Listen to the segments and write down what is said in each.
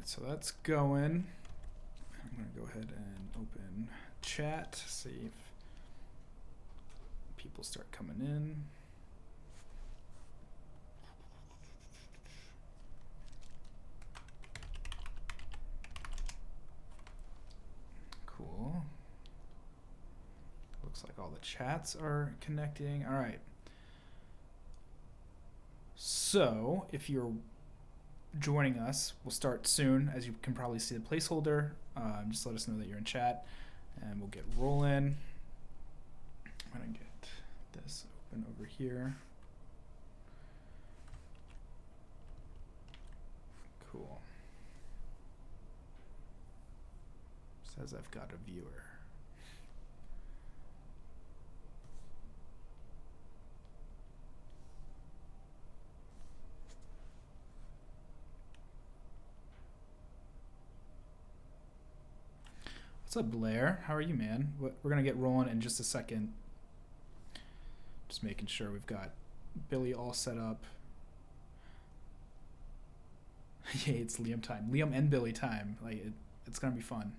so that's going. I'm going to go ahead and open chat, see if people start coming in. Cool. Looks like all the chats are connecting. All right. So if you're joining us, we'll start soon. As you can probably see the placeholder. Just let us know that you're in chat and we'll get rolling. I'm going to get this open over here. Cool. Says I've got a viewer. What's up, Blair? How are you, man? We're going to get rolling in just a second. Just making sure we've got Billy all set up. Yeah, it's Liam time. Liam and Billy time. Like it's going to be fun.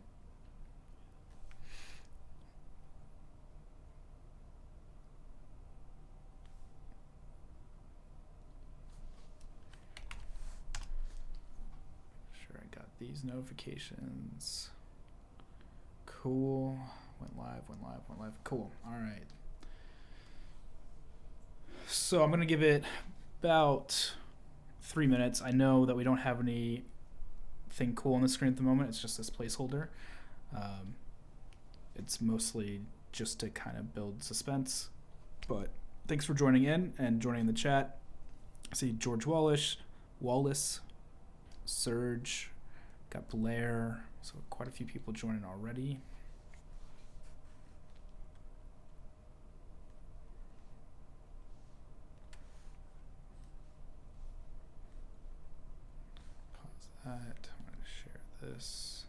Sure, I got these notifications. Cool. Went live. Cool. All right. So I'm going to give it about 3 minutes. I know that we don't have anything cool on the screen at the moment. It's just this placeholder. It's mostly just to kind of build suspense. But thanks for joining in and joining the chat. I see George Wallace, Serge, got Blair. So quite a few people joining already. Pause that. I'm going to share this.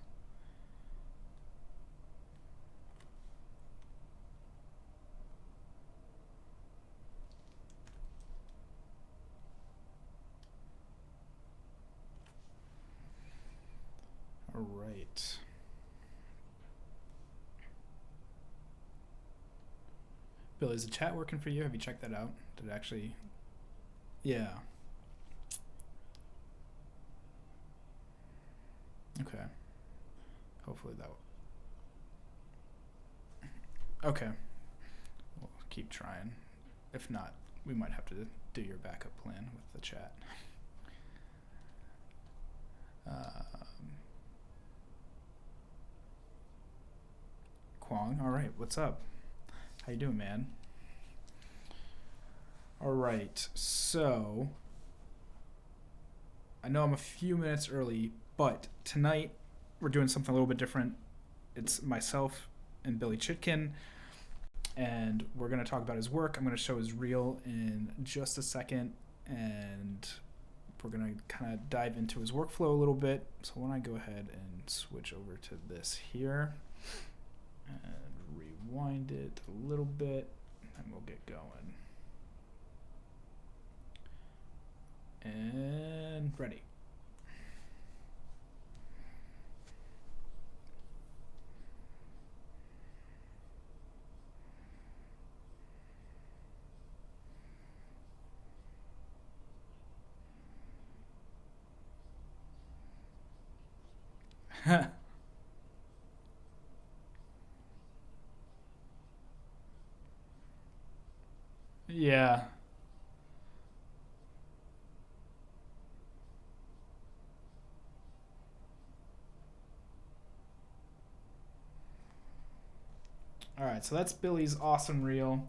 All right. Bill, is the chat working for you? Have you checked that out? Did it actually? Yeah. Okay. Hopefully that will. Okay. We'll keep trying. If not, we might have to do your backup plan with the chat. Kwong, all right, what's up? How you doing, man? All right, so I know I'm a few minutes early, but tonight we're doing something a little bit different. It's myself and Billy Chitkin, and we're going to talk about his work. I'm going to show his reel in just a second, and we're going to kind of dive into his workflow a little bit. So when I go ahead and switch over to this here and rewind it a little bit, and we'll get going. And ready. Yeah. All right, so that's Billy's awesome reel,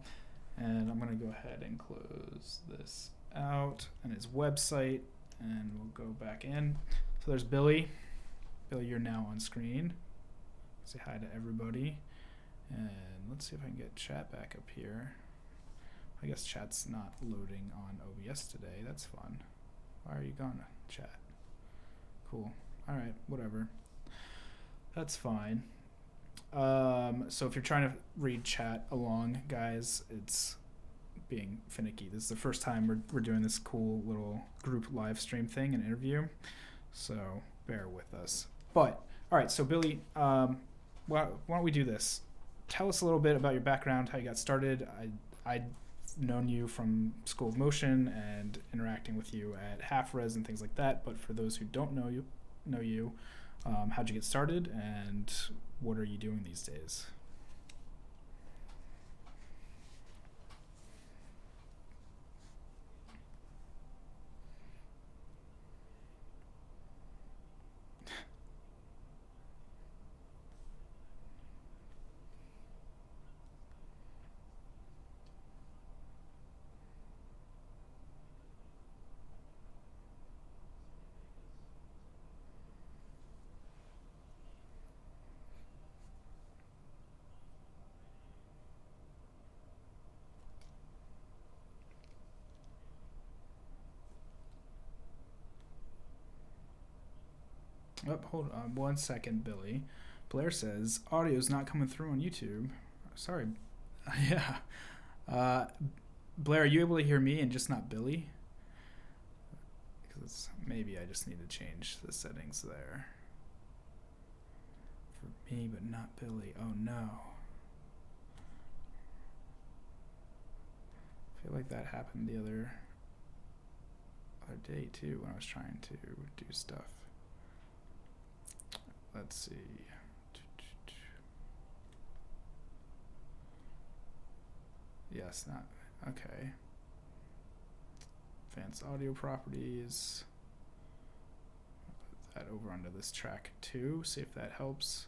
and I'm gonna go ahead and close this out and his website, and we'll go back in. So there's Billy. Billy, you're now on screen. Say hi to everybody, and let's see if I can get chat back up here. I guess chat's not loading on OBS today. That's fun. Why are you gone, chat? Cool. All right, whatever. That's fine. So if you're trying to read chat along, guys, it's being finicky. This is the first time we're doing this cool little group live stream thing, an interview. So bear with us. But all right, so Billy, why don't we do this? Tell us a little bit about your background, how you got started. I'd known you from School of Motion and interacting with you at Half Res and things like that. But for those who don't know you, how'd you get started, and what are you doing these days? Oh, hold on 1 second, Billy. Blair says audio's not coming through on YouTube. Sorry. Yeah. Blair, are you able to hear me and just not Billy? Because maybe I just need to change the settings there. For me, but not Billy. Oh no. I feel like that happened the other day too when I was trying to do stuff. Let's see. Yes, not okay. Advanced audio properties. Put that over onto this track too. See if that helps.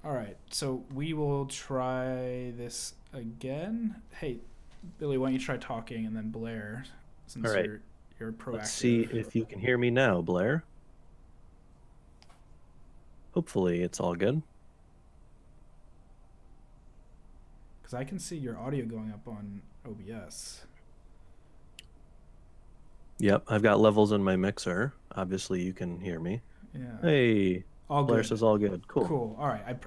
All right, so we will try this again. Hey, Billy, why don't you try talking, and then Blair, since All right. you're proactive. Let's see if you can hear me now, Blair. Hopefully it's all good. Because I can see your audio going up on OBS. Yep, I've got levels in my mixer. Obviously you can hear me. Yeah. Hey, all Blair good. says all good. Cool. All right.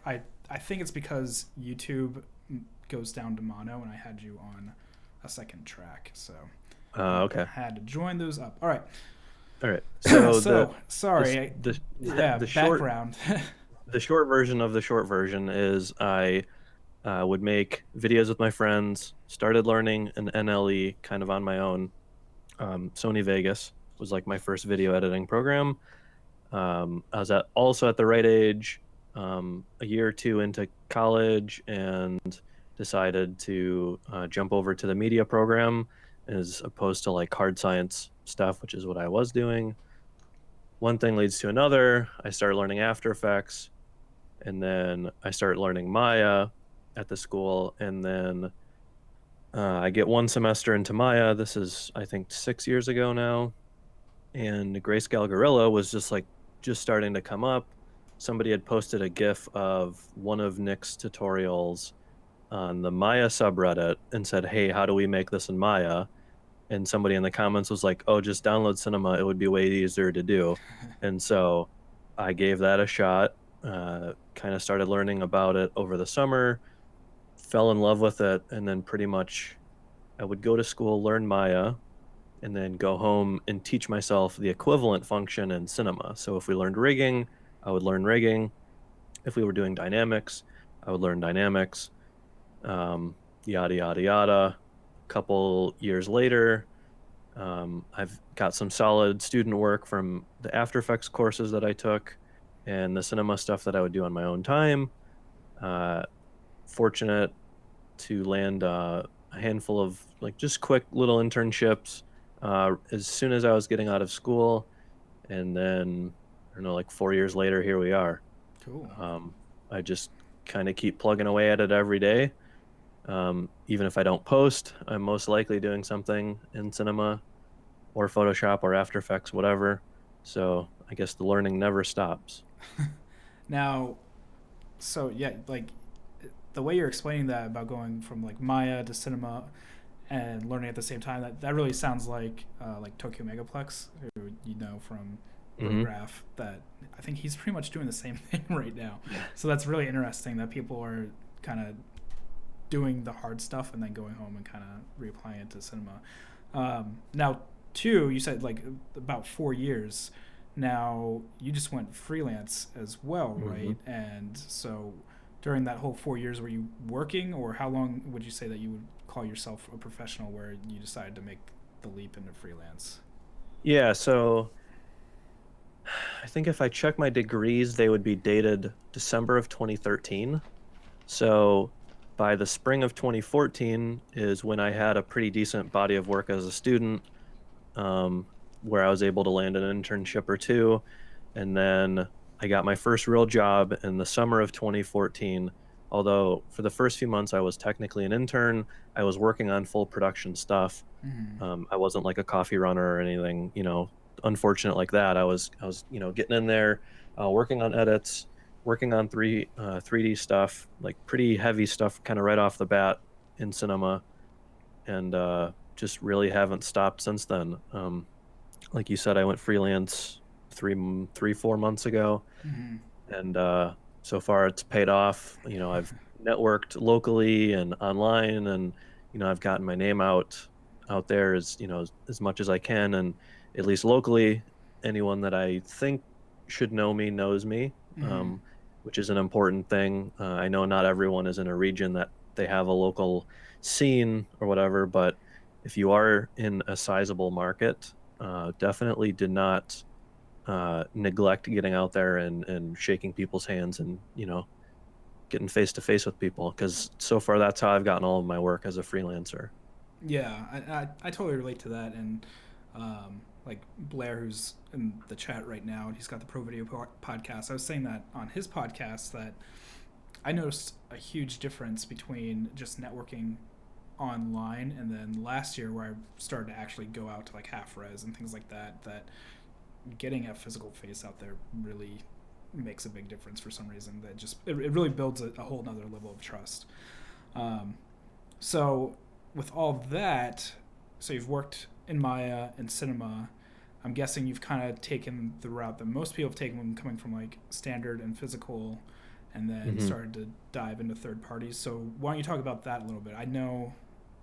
I think it's because YouTube goes down to mono, and I had you on a second track, so okay. I had to join those up. All right. So, sorry. The background. The short version of the short version is I would make videos with my friends, started learning an NLE kind of on my own. Sony Vegas was like my first video editing program. I was also at the right age, a year or two into college, and decided to jump over to the media program as opposed to like hard science stuff, which is what I was doing. One thing leads to another. I started learning After Effects, and then I started learning Maya at the school, and then I get one semester into Maya. This is, I think, 6 years ago now, and Grayscale Gorilla was just starting to come up. Somebody had posted a GIF of one of Nick's tutorials on the Maya subreddit and said, "Hey, how do we make this in Maya?" And somebody in the comments was like, "Oh, just download Cinema. It would be way easier to do." And so I gave that a shot. Kind of started learning about it over the summer, fell in love with it, and then pretty much I would go to school, learn Maya, and then go home and teach myself the equivalent function in Cinema. So if we learned rigging, I would learn rigging. If we were doing dynamics, I would learn dynamics. Yada, yada, yada. A couple years later, I've got some solid student work from the After Effects courses that I took and the Cinema stuff that I would do on my own time. Fortunate to land a handful of like just quick little internships as soon as I was getting out of school. And then, I don't know, like 4 years later, here we are. Cool. I just kind of keep plugging away at it every day. Even if I don't post, I'm most likely doing something in Cinema or Photoshop or After Effects, whatever. So I guess the learning never stops. Now, so yeah, like the way you're explaining that about going from like Maya to Cinema and learning at the same time, that really sounds like Tokyo Megaplex, who you know from Graph. That I think he's pretty much doing the same thing right now. So that's really interesting that people are kind of doing the hard stuff and then going home and kind of reapplying it to Cinema. Now, two, you said like about 4 years. Now, you just went freelance as well, Hmm. right? And so during that whole 4 years, were you working, or how long would you say that you would call yourself a professional where you decided to make the leap into freelance? Yeah, so I think if I check my degrees, they would be dated December of 2013. So by the spring of 2014 is when I had a pretty decent body of work as a student, um, where I was able to land an internship or two. And then I got my first real job in the summer of 2014. Although for the first few months I was technically an intern, I was working on full production stuff. Mm-hmm. I wasn't like a coffee runner or anything, unfortunate like that. I was, getting in there, working on edits, working on 3D stuff, like pretty heavy stuff, kind of right off the bat in cinema, and just really haven't stopped since then. Like you said, I went freelance 4 months ago, Mm-hmm. and so far it's paid off. I've networked locally and online, and I've gotten my name out there as much as I can, and at least locally, anyone that I think should know me knows me, Mm-hmm. um, which is an important thing. I know not everyone is in a region that they have a local scene or whatever, but if you are in a sizable market, definitely did not neglect getting out there and shaking people's hands and getting face to face with people, because so far that's how I've gotten all of my work as a freelancer. Yeah, I totally relate to that. And like Blair, who's in the chat right now, and he's got the Pro Video podcast. I was saying that on his podcast that I noticed a huge difference between just networking online and then last year where I started to actually go out to like half res and things like that. That getting a physical face out there really makes a big difference for some reason. That just it really builds a whole nother level of trust. Um, so with all that, so you've worked in Maya and cinema. I'm guessing you've kind of taken the route that most people have taken when coming from like standard and physical, and then Hmm. started to dive into third parties. So why don't you talk about that a little bit? I know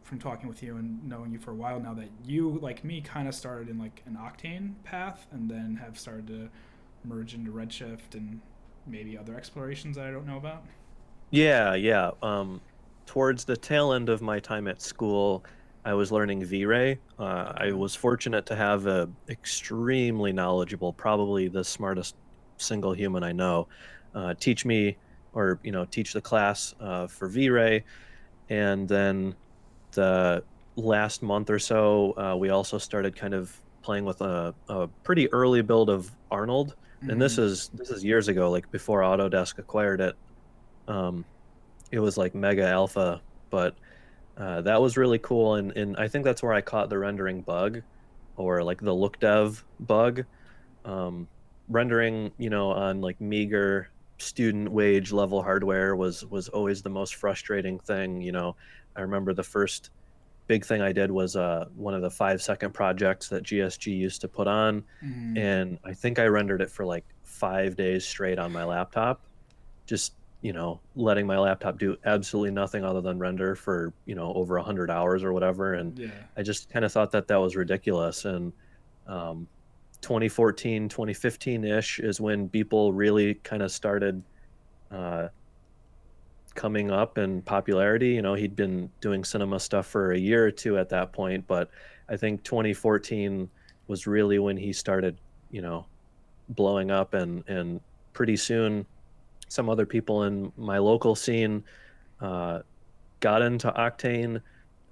from talking with you and knowing you for a while now that you, like me, kind of started in like an Octane path and then have started to merge into Redshift and maybe other explorations that I don't know about. Yeah, yeah. Towards the tail end of my time at school, I was learning V-Ray. I Okay. was fortunate to have a extremely knowledgeable, probably the smartest single human I know, teach me, or teach the class for V-Ray. And then the last month or so, we also started kind of playing with a pretty early build of Arnold. And Mm-hmm. this is years ago, like before Autodesk acquired it. Um, it was like mega alpha, but that was really cool. And I think that's where I caught the rendering bug, or like the look dev bug. Um, Rendering, on like meager student wage level hardware was always the most frustrating thing. I remember the first big thing I did was one of the 5 second projects that GSG used to put on, Mm-hmm. and I think I rendered it for like 5 days straight on my laptop, just letting my laptop do absolutely nothing other than render for over 100 hours or whatever. And Yeah. I just kind of thought that that was ridiculous. And um, 2014, 2015-ish is when people really kind of started uh, coming up in popularity. He'd been doing cinema stuff for a year or two at that point, but I think 2014 was really when he started you know blowing up. And pretty soon some other people in my local scene uh, got into Octane.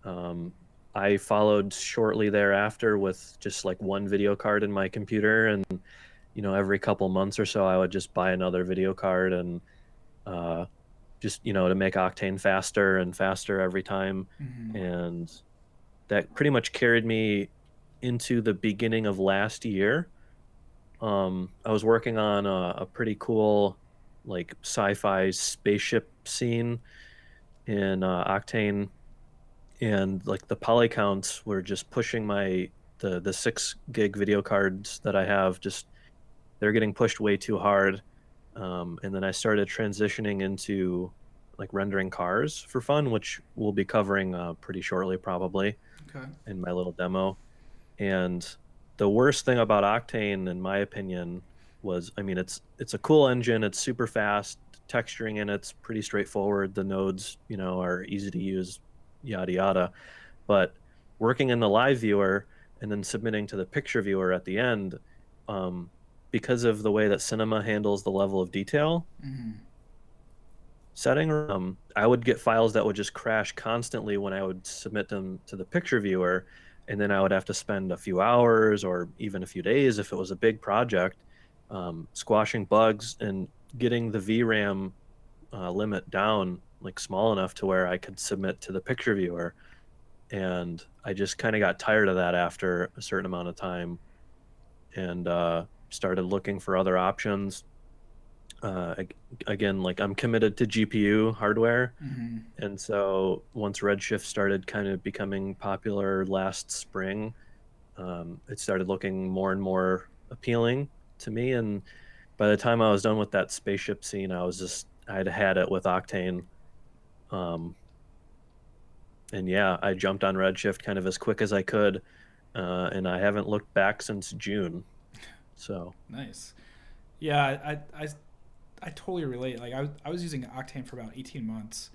Um, I followed shortly thereafter with just like one video card in my computer, and every couple months or so, I would just buy another video card, and uh, just to make Octane faster and faster every time. Mm-hmm. And that pretty much carried me into the beginning of last year. I was working on a pretty cool like sci-fi spaceship scene in Octane, and like the poly counts were just pushing the 6 gig video cards that I have. Just they're getting pushed way too hard. And then I started transitioning into like rendering cars for fun, which we'll be covering pretty shortly, probably Okay. in my little demo. And the worst thing about Octane, in my opinion, was, I mean, it's a cool engine. It's super fast. Texturing in it's pretty straightforward. The nodes, are easy to use, yada yada. But working in the live viewer and then submitting to the picture viewer at the end, um, because of the way that Cinema handles the level of detail Mm-hmm. setting, I would get files that would just crash constantly when I would submit them to the picture viewer, and then I would have to spend a few hours or even a few days if it was a big project, squashing bugs and getting the VRAM limit down like small enough to where I could submit to the picture viewer. And I just kind of got tired of that after a certain amount of time, and started looking for other options. Uh, Again, like I'm committed to GPU hardware. Mm-hmm. And so once Redshift started kind of becoming popular last spring, it started looking more and more appealing to me. And by the time I was done with that spaceship scene, I'd had it with Octane. Um, and yeah, I jumped on Redshift kind of as quick as I could. And I haven't looked back since June. So, Nice. Yeah, I totally relate. Like I was using Octane for about 18 months,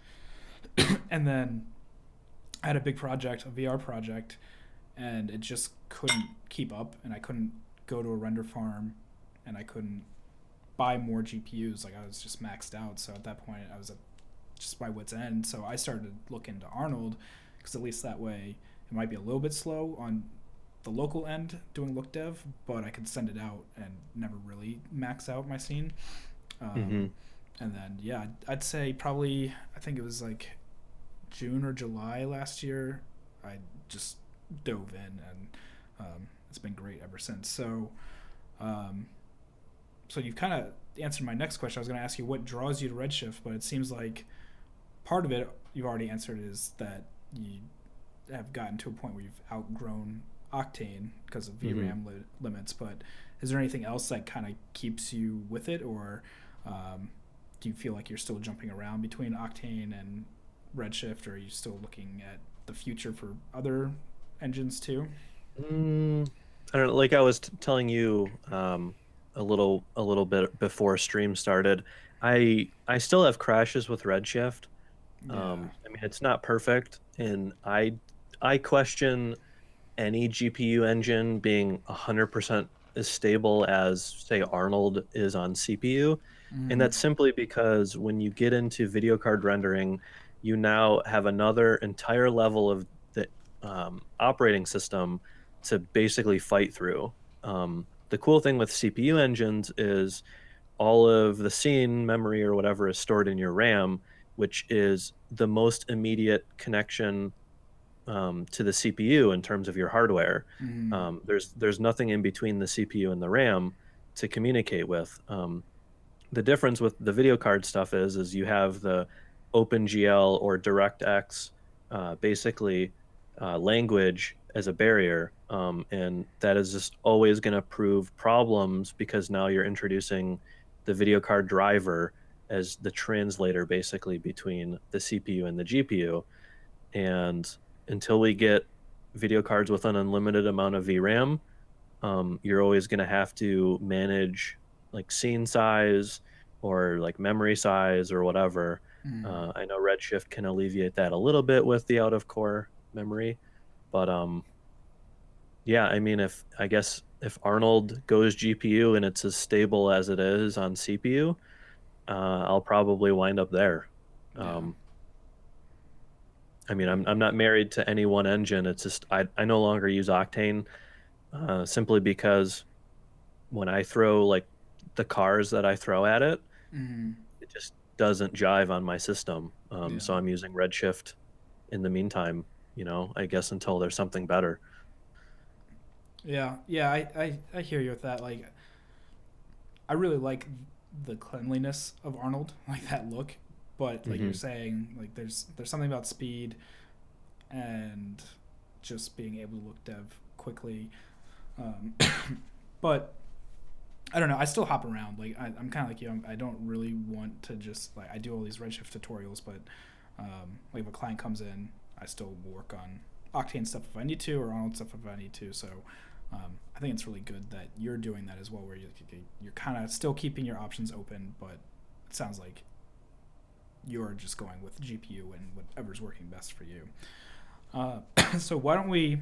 and then I had a big project, a VR project, and it just couldn't keep up, and I couldn't go to a render farm, and I couldn't buy more GPUs. Like I was just maxed out. So at that point, I was at just my wits end. So I started looking to Arnold because at least that way it might be a little bit slow on the local end doing look dev, but I could send it out and never really max out my scene. Um, mhm. and then yeah, I'd say probably I think it was like June or July last year. I just dove in, and it's been great ever since. Um, so you've kind of answered my next question. I was going to ask you what draws you to Redshift, but it seems like part of it you've already answered is that you have gotten to a point where you've outgrown Octane because of Mhm. VRAM limits. But is there anything else that kind of keeps you with it, or do you feel like you're still jumping around between Octane and Redshift, or are you still looking at the future for other engines too? Mm, I don't know, like I was telling you a little bit before stream started. I still have crashes with Redshift. Yeah. I mean, it's not perfect, and I question any GPU engine being 100% as stable as, say, Arnold is on CPU. And Mm. that's simply because when you get into video card rendering, you now have another entire level of the operating system to basically fight through. The cool thing with CPU engines is all of the scene memory or whatever is stored in your RAM, which is the most immediate connection to the CPU in terms of your hardware. Mm. There's nothing in between the CPU and the RAM to communicate with. The difference with the video card stuff is you have the OpenGL or DirectX, basically language as a barrier, and that is just always going to prove problems because now you're introducing the video card driver as the translator basically between the CPU and the GPU. And until we get video cards with an unlimited amount of VRAM, you're always going to have to manage like scene size or like memory size or whatever. Mm. I know Redshift can alleviate that a little bit with the out of core memory, but yeah, I mean, if I guess if Arnold goes GPU and it's as stable as it is on CPU, I'll probably wind up there. Yeah. Um, I mean, I'm not married to any one engine. It's just I no longer use Octane, simply because when I throw like the cars that I throw at it, Mm. it just doesn't jive on my system. Yeah. So I'm using Redshift in the meantime, I guess until there's something better. Yeah. Yeah. I hear you with that. Like, I really like the cleanliness of Arnold, like that look. But like you're Hmm. saying, like there's something about speed and just being able to look dev quickly. Um, but I don't know. I still hop around. Like I'm kind of like you. I don't really want to just like I do all these Redshift tutorials, but like if a client comes in, I still work on Octane stuff if I need to, or Arnold stuff if I need to. So I think it's really good that you're doing that as well, where you're kind of still keeping your options open, but it sounds like you're just going with GPU and whatever's working best for you. So why don't we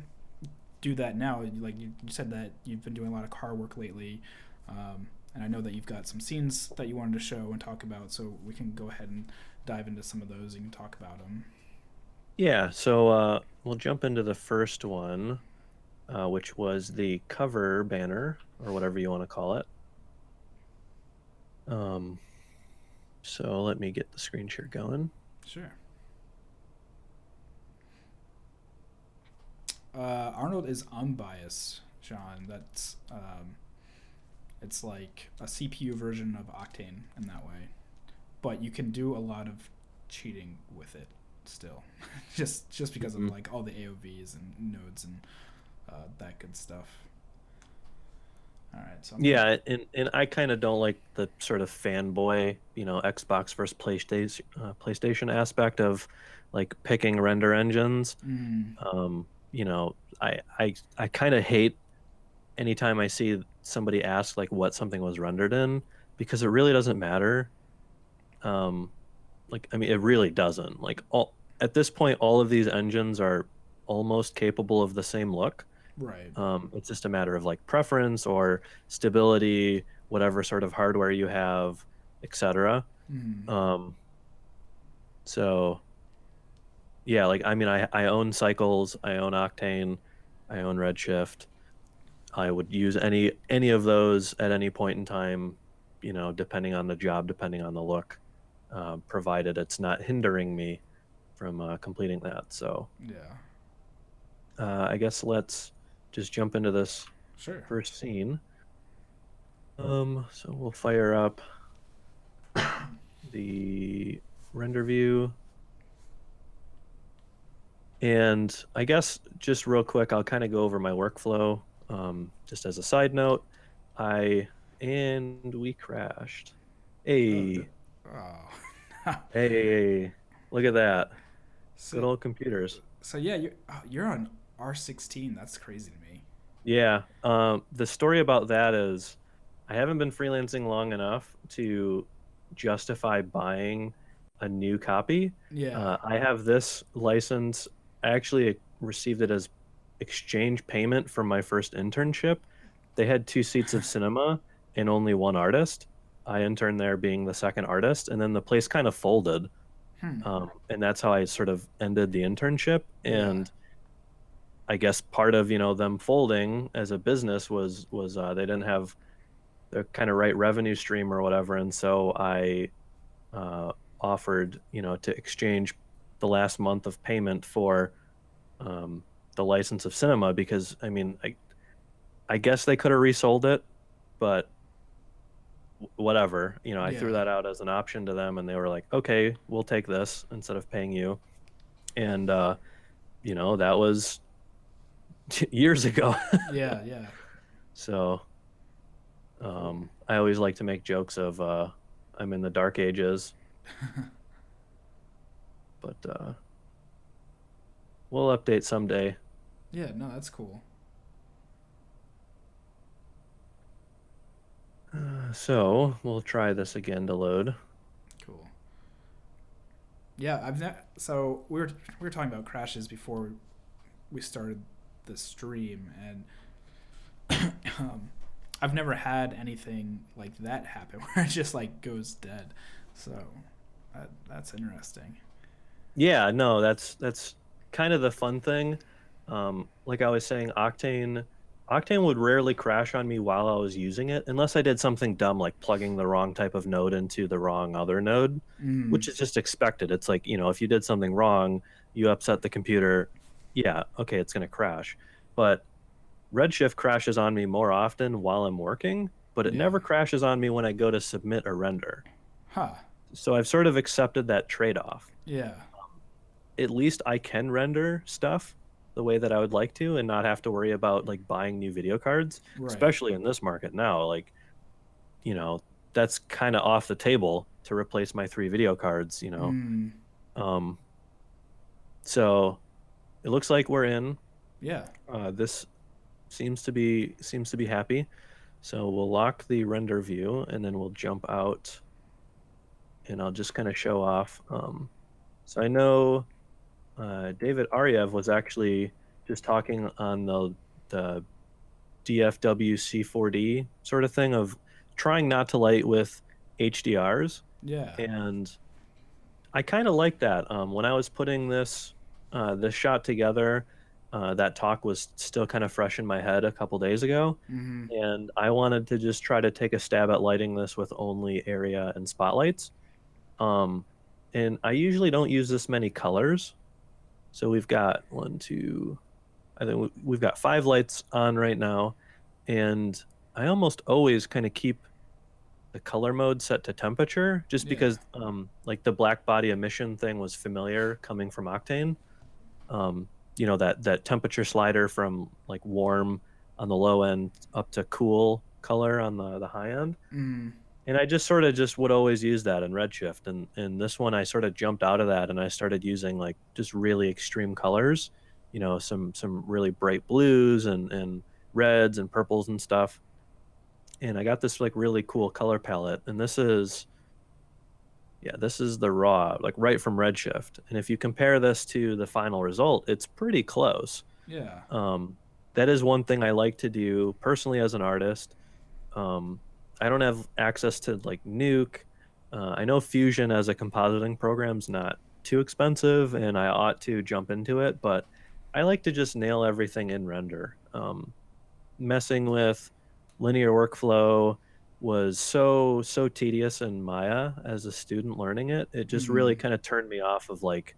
do that now? Like you said that you've been doing a lot of car work lately, and I know that you've got some scenes that you wanted to show and talk about. So we can go ahead and dive into some of those. You can talk about them. Yeah, so we'll jump into the first one, which was the cover banner, or whatever you want to call it. So let me get the screen share going. Sure. Arnold is unbiased, Sean. That's it's like a CPU version of Octane in that way, but you can do a lot of cheating with it still, just because of like all the AOVs and nodes and that good stuff. All right, so Yeah, and I kind of don't like the sort of fanboy, Xbox versus PlayStation aspect of like picking render engines. I kind of hate anytime I see somebody ask like what something was rendered in, because it really doesn't matter. Um, like, I mean, it really doesn't. Like, all at this point, all of these engines are almost capable of the same look. right. It's just a matter of like preference or stability, whatever sort of hardware you have, etc. Mm. Um, so yeah, like, I mean, I own Cycles, I own Octane, I own Redshift. I would use any of those at any point in time, depending on the job, depending on the look, provided it's not hindering me from completing that. So Yeah. I guess let's just jump into this Sure. first scene. So we'll fire up the render view. And I guess just real quick, I'll kind of go over my workflow. Just as a side note, and we crashed. Oh. Hey, Oh. hey, look at that. Good so old computers. so yeah, you're on R16. That's crazy to me. Yeah. The story about that is I haven't been freelancing long enough to justify buying a new copy. Yeah. I have this license. I actually received it as exchange payment from my first internship. They had two seats of cinema and only one artist. I interned there being the second artist, and then the place kind of folded. Hmm. And that's how I sort of ended the internship. Yeah. And I guess part of, them folding as a business was they didn't have the kind of right revenue stream or whatever, and so I offered, to exchange the last month of payment for um, the license of cinema, because I mean, I guess they could have resold it, but whatever, I threw Yeah. that out as an option to them, and they were like, okay, we'll take this instead of paying you. And that was years ago. Yeah. Yeah. So Cool. I always like to make jokes of I'm in the dark ages, but we'll update someday. Yeah. No, that's cool. So we'll try this again to load. Cool. Yeah. So we were talking about crashes before we started the stream, and I've never had anything like that happen where it just like goes dead. So that's interesting. Yeah, no, that's kind of the fun thing. Like I was saying, Octane would rarely crash on me while I was using it, unless I did something dumb like plugging the wrong type of node into the wrong other node, Mm. which is just expected. It's like, if you did something wrong, you upset the computer, yeah, okay, it's gonna crash. But Redshift crashes on me more often while I'm working, but it Yeah. never crashes on me when I go to submit a render. Huh. So I've sort of accepted that trade-off. Yeah. At least I can render stuff the way that I would like to and not have to worry about like buying new video cards, Right. especially in this market now. Like, you know, that's kind of off the table to replace my 3 video cards. Mm. Um, so it looks like we're in. Yeah. This seems to be happy. So we'll lock the render view and then we'll jump out and I'll just kind of show off. So I know David Ariev was actually just talking on the DFW C4D sort of thing of trying not to light with HDRs, Yeah. and I kind of like that. When I was putting this shot together, that talk was still kind of fresh in my head a couple days ago, Mm-hmm. and I wanted to just try to take a stab at lighting this with only area and spotlights. Um, and I usually don't use this many colors. So we've got one, two, I think we've got 5 lights on right now, and I almost always kind of keep the color mode set to temperature just Yeah. because like the black body emission thing was familiar coming from Octane. That temperature slider from like warm on the low end up to cool color on the high end. Mm. And I just sort of just would always use that in Redshift. And this one I sort of jumped out of that and I started using like just really extreme colors, some really bright blues and reds and purples and stuff. And I got this like really cool color palette. And this is the raw, like right from Redshift. And if you compare this to the final result, it's pretty close. Yeah. Um, that is one thing I like to do personally as an artist. um, I don't have access to like Nuke. I know Fusion as a compositing program is not too expensive, and I ought to jump into it, but I like to just nail everything in render. Messing with linear workflow was so tedious in Maya as a student learning it. It just really Mm. kind of turned me off of like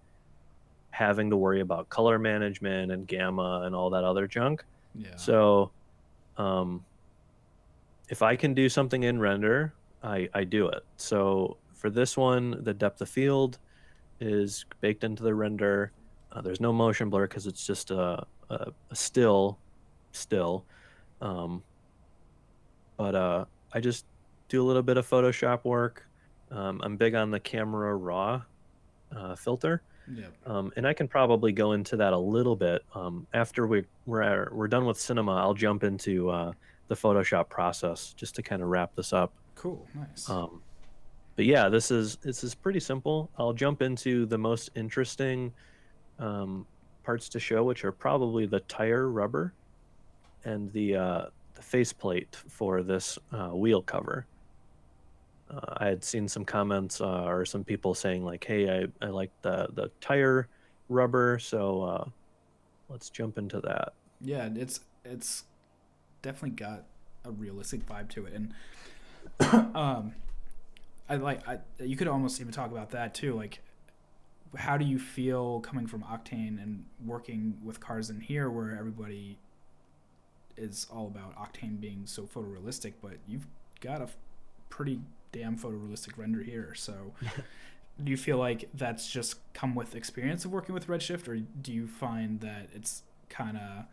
having to worry about color management and gamma and all that other junk. Yeah. So, um, if I can do something in render, I do it. So for this one, the depth of field is baked into the render. There's no motion blur because it's just a still. Um, but I just do a little bit of Photoshop work. I'm big on the camera raw filter. Yep. And I can probably go into that a little bit. After we're done with cinema, I'll jump into the Photoshop process just to kind of wrap this up. Cool. Nice. Um, but yeah, this is pretty simple. I'll jump into the most interesting um, parts to show, which are probably the tire rubber and the faceplate for this wheel cover. I had seen some comments or some people saying like, "Hey, I like the tire rubber," so let's jump into that. Yeah. It's definitely got a realistic vibe to it, and um, you could almost even talk about that too. Like, how do you feel coming from Octane and working with cars in here, where everybody is all about Octane being so photorealistic, but you've got a pretty damn photorealistic render here. So, do you feel like that's just come with experience of working with Redshift, or do you find that it's kind of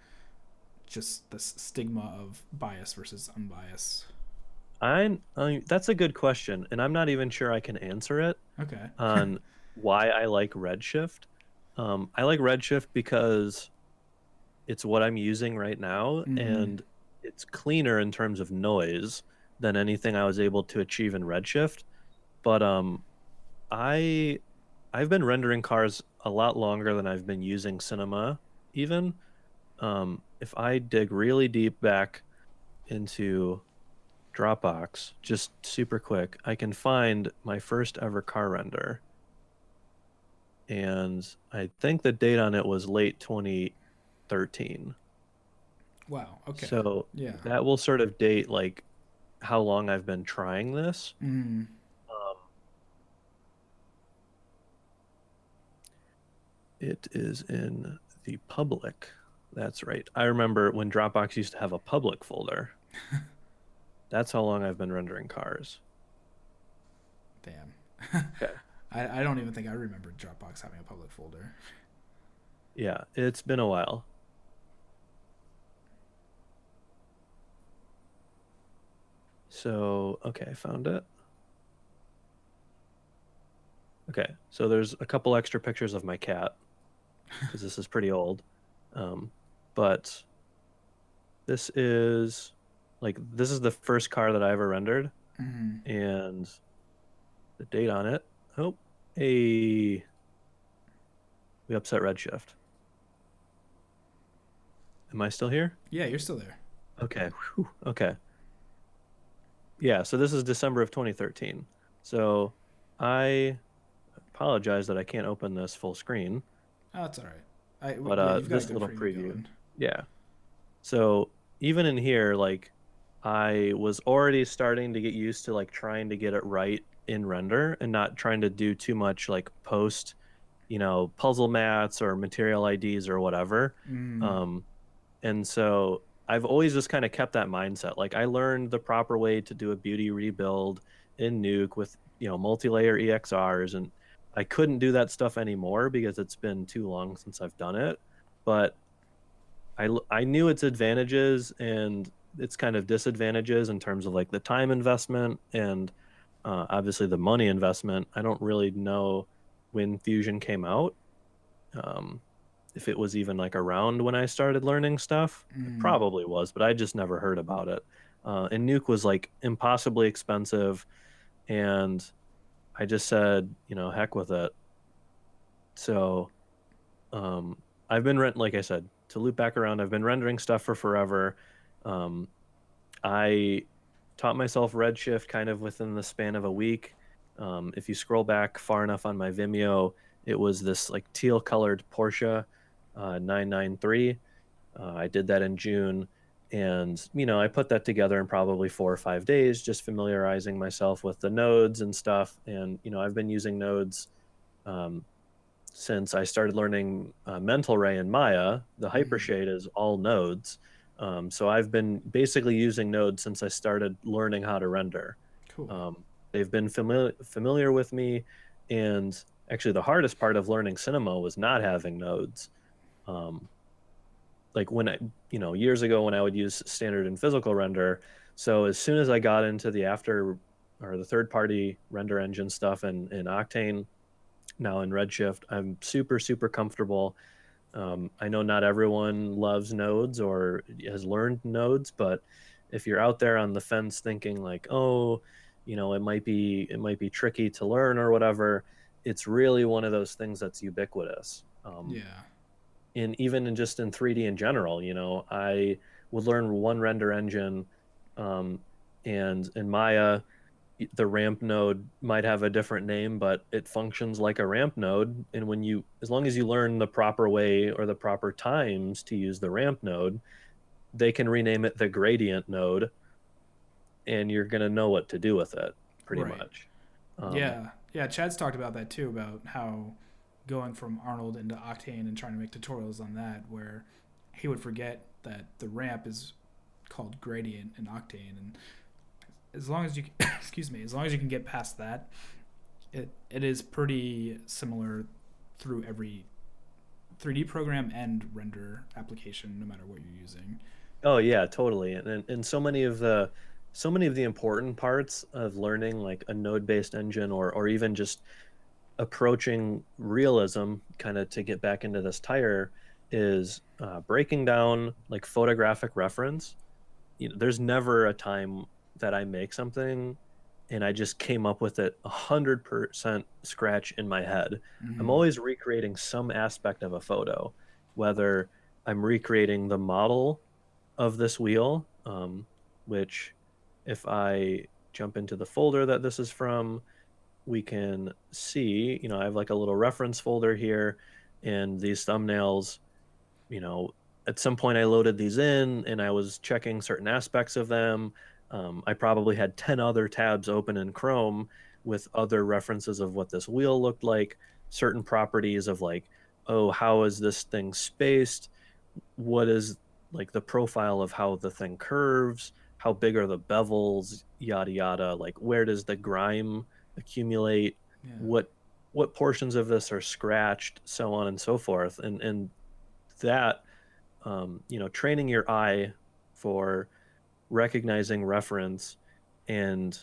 just this stigma of bias versus unbiased? That's a good question, and I'm not even sure I can answer it Okay. on why I like Redshift. I like Redshift because it's what I'm using right now, Mm-hmm. and it's cleaner in terms of noise than anything I was able to achieve in Redshift. But I I've been rendering cars a lot longer than I've been using cinema even. If I dig really deep back into Dropbox, just super quick, I can find my first ever car render. And I think the date on it was late 2013. Wow. Okay. So Yeah. that will sort of date like how long I've been trying this. Mm. Um, it is in the public. That's right. I remember when Dropbox used to have a public folder. That's how long I've been rendering cars. Damn. Okay. I don't even think I remember Dropbox having a public folder. Yeah, it's been a while. So, okay, I found it. Okay, so there's a couple extra pictures of my cat because this is pretty old. Um, but This is this is the first car that I ever rendered, Mm-hmm. and the date on it. Oh, hey, we upset Redshift. Am I still here? Yeah, you're still there. Okay. Whew, okay. Yeah, so this is December of 2013. So I apologize that I can't open this full screen, Oh, that's all right. but Yeah, you've got a this good little preview preview. going. Yeah. So even in here, I was already starting to get used to trying to get it right in render and not trying to do too much post, puzzle mats or material IDs or whatever. Mm. Um, and so I've always just kind of kept that mindset. Like I learned the proper way to do a beauty rebuild in Nuke with, multi-layer EXRs, and I couldn't do that stuff anymore because it's been too long since I've done it. But I knew its advantages and its kind of disadvantages in terms of the time investment and obviously the money investment. I don't really know when Fusion came out. Um, if it was even around when I started learning stuff. It Mm. probably was, but I just never heard about it. And Nuke was impossibly expensive, and I just said, heck with it. So I've been like I said, to loop back around, I've been rendering stuff for forever. Um, I taught myself Redshift kind of within the span of a week. If you scroll back far enough on my Vimeo, it was this teal colored Porsche 993. I did that in June, and I put that together in probably 4 or 5 days, just familiarizing myself with the nodes and stuff. And I've been using nodes um, since I started learning Mental Ray and Maya. The Mm. Hypershade is all nodes. So I've been basically using nodes since I started learning how to render. Cool. They've been familiar with me, and actually the hardest part of learning cinema was not having nodes. Um, like when I, years ago when I would use standard and physical render. So as soon as I got into the after or the third party render engine stuff in Octane, now in Redshift, I'm super, super comfortable. I know not everyone loves nodes or has learned nodes, but if you're out there on the fence thinking oh, it might be tricky to learn or whatever, it's really one of those things that's ubiquitous. Yeah. And even in just in 3D in general, I would learn one render engine, um, and in Maya, the ramp node might have a different name, but it functions like a ramp node. And as long as you learn the proper way or the proper times to use the ramp node, they can rename it the gradient node, and you're gonna know what to do with it, pretty Right. much. Um, Yeah. Yeah. Chad's talked about that too, about how going from Arnold into Octane and trying to make tutorials on that, where he would forget that the ramp is called gradient in Octane, and as long as you excuse me, as long as you can get past that, it is pretty similar through every 3D program and render application, no matter what you're using. oh yeah, totally. And so many of the important parts of learning a node-based engine or even just approaching realism kind of to get back into this tire is breaking down photographic reference. There's never a time that I make something and I just came up with it 100% scratch in my head. I'm Mm-hmm. always recreating some aspect of a photo, whether I'm recreating the model of this wheel, which if I jump into the folder that this is from, we can see, I have a little reference folder here, and these thumbnails, you know, at some point I loaded these in and I was checking certain aspects of them. I probably had 10 other tabs open in Chrome with other references of what this wheel looked like, certain properties of oh, how is this thing spaced? What is the profile of how the thing curves? How big are the bevels? Yada yada. Where does the grime accumulate? Yeah. What portions of this are scratched? So on and so forth. And that training your eye for recognizing reference and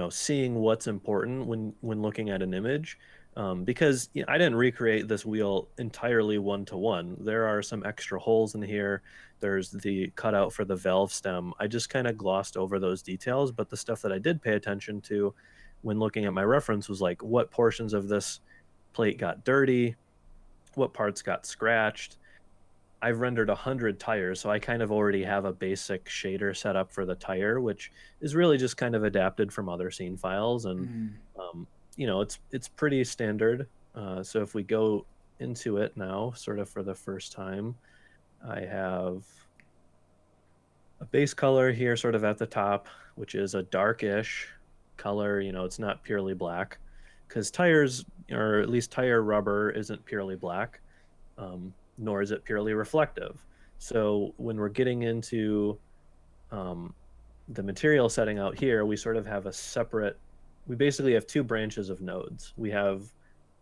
seeing what's important when looking at an image because I didn't recreate this wheel entirely one-to-one. There are some extra holes in here. There's the cutout for the valve stem. I just kind of glossed over those details, but the stuff that I did pay attention to when looking at my reference was like what portions of this plate got dirty, what parts got scratched. I've rendered 100 tires, so I kind of already have a basic shader set up for the tire, which is really just kind of adapted from other scene files, and Mm. um, it's pretty standard. So if we go into it now, sort of for the first time, I have a base color here, sort of at the top, which is a darkish color. It's not purely black, because tires, or at least tire rubber, isn't purely black, nor is it purely reflective. So when we're getting into um, the material setting out here, we sort of have a separate, we basically have two branches of nodes. We have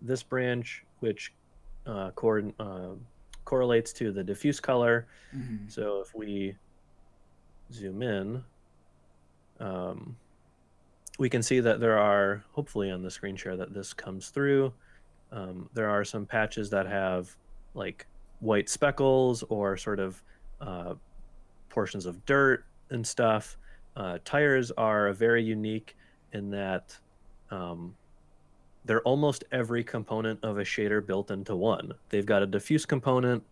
this branch, which correlates to the diffuse color. Mm. So if we zoom in, um, we can see that there are, hopefully on the screen share that this comes through, there are some patches that have like white speckles or sort of uh, portions of dirt and stuff. Tires are very unique in that um, they're almost every component of a shader built into one. They've got a diffuse component,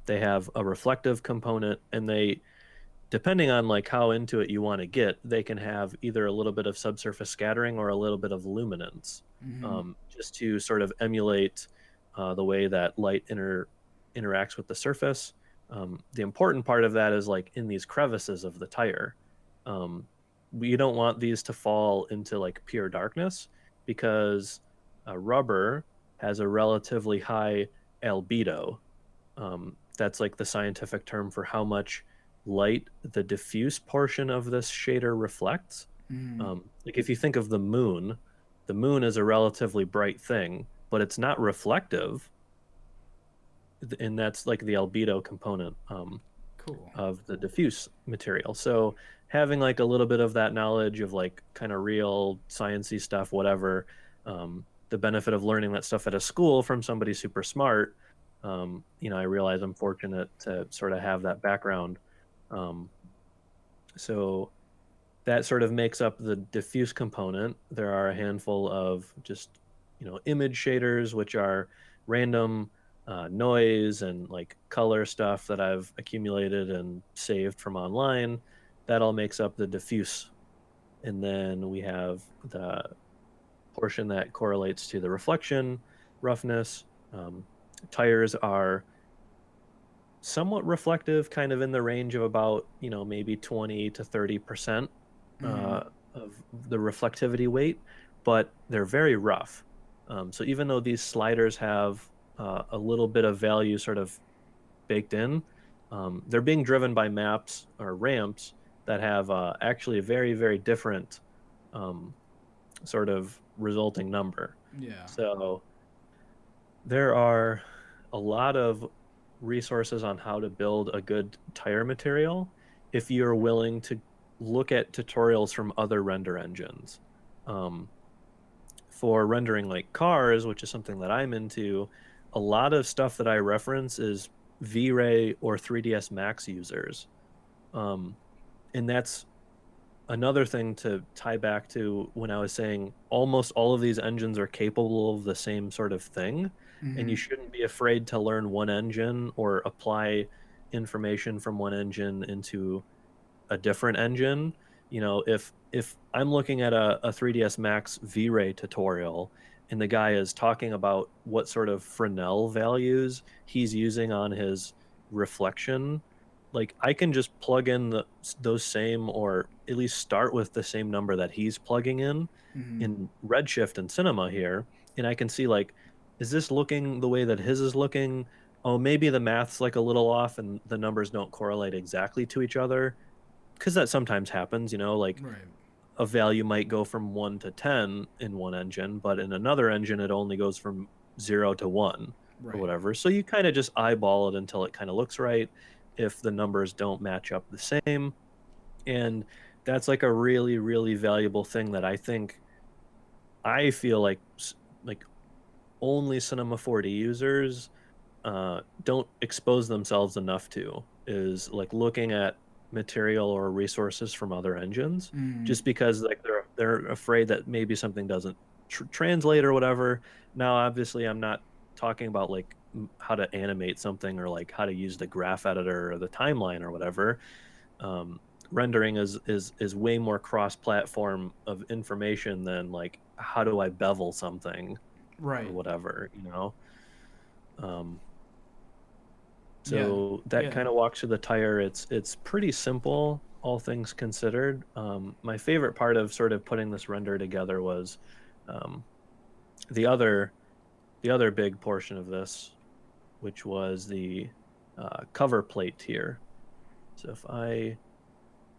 they have a reflective component, and they, depending on like how into it you want to get, they can have either a little bit of subsurface scattering or a little bit of luminance, Mm. just to sort of emulate the way that light interacts with the surface. The important part of that is like in these crevices of the tire. Um, we don't want these to fall into like pure darkness, because rubber has a relatively high albedo. That's like the scientific term for how much light the diffuse portion of this shader reflects. Mm. Like if you think of the moon is a relatively bright thing, but it's not reflective, and that's like the albedo component Cool. of the diffuse material. So having like a little bit of that knowledge of like kind of real sciencey stuff, whatever, the benefit of learning that stuff at a school from somebody super smart, I realize I'm fortunate to sort of have that background. Um, so that sort of makes up the diffuse component. There are a handful of just, image shaders, which are random noise and like color stuff that I've accumulated and saved from online. That all makes up the diffuse. And then we have the portion that correlates to the reflection, roughness. Um, Tires are somewhat reflective, kind of in the range of about, maybe 20 to 30% Mm. of the reflectivity weight, but they're very rough. So even though these sliders have a little bit of value sort of baked in, they're being driven by maps or ramps that have actually a very, very different um, sort of resulting number. Yeah. So there are a lot of resources on how to build a good tire material if you're willing to look at tutorials from other render engines. Um, for rendering like cars, which is something that I'm into, a lot of stuff that I reference is V-Ray or 3ds Max users. Um, and that's another thing to tie back to when I was saying almost all of these engines are capable of the same sort of thing, and you Mm. shouldn't be afraid to learn one engine or apply information from one engine into a different engine. If I'm looking at a 3ds Max V-Ray tutorial and the guy is talking about what sort of Fresnel values he's using on his reflection, like I can just plug in those same, or at least start with the same number that he's plugging Mm. in Redshift and Cinema here, and I can see like, is this looking the way that his is looking? Oh, maybe the math's like a little off and the numbers don't correlate exactly to each other, because that sometimes happens, like Right. a value might go from 1 to 10 in one engine, but in another engine it only goes from 0 to 1 or Right. whatever. So you kind of just eyeball it until it kind of looks right if the numbers don't match up the same. And that's like a really, really valuable thing that I think, I feel like only Cinema 4D users don't expose themselves enough to is like looking at material or resources from other engines, Mm, just because like they're afraid that maybe something doesn't translate or whatever. Now, obviously, I'm not talking about like how to animate something or like how to use the graph editor or the timeline or whatever. Um, Rendering is way more cross-platform of information than like how do I bevel something or right. whatever, you know? Um, Yeah. so that Yeah. kind of walks through the tire. It's pretty simple, all things considered. My favorite part of sort of putting this render together was um, the other the other big portion of this, which was the cover plate tier. So if I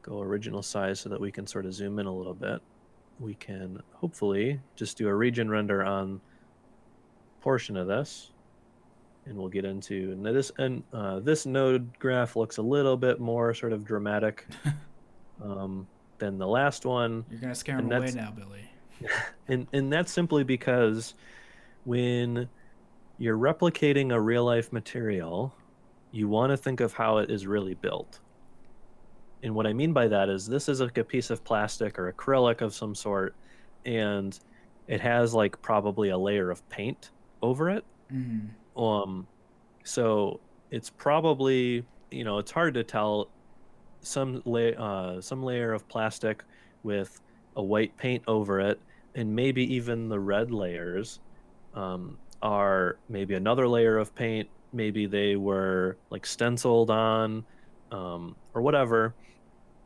go original size so that we can sort of zoom in a little bit, we can hopefully just do a region render on portion of this, and we'll get into this. And this node graph looks a little bit more sort of dramatic um, than the last one, You're gonna scare him and away that's now, Billy. and that's simply because when you're replicating a real life material, you want to think of how it is really built. And what I mean by that is this is like a piece of plastic or acrylic of some sort, and it has like probably a layer of paint over it. Mm, Um, so it's probably, it's hard to tell some layer of plastic with a white paint over it, and maybe even the red layers are maybe another layer of paint. Maybe they were like stenciled on, or whatever.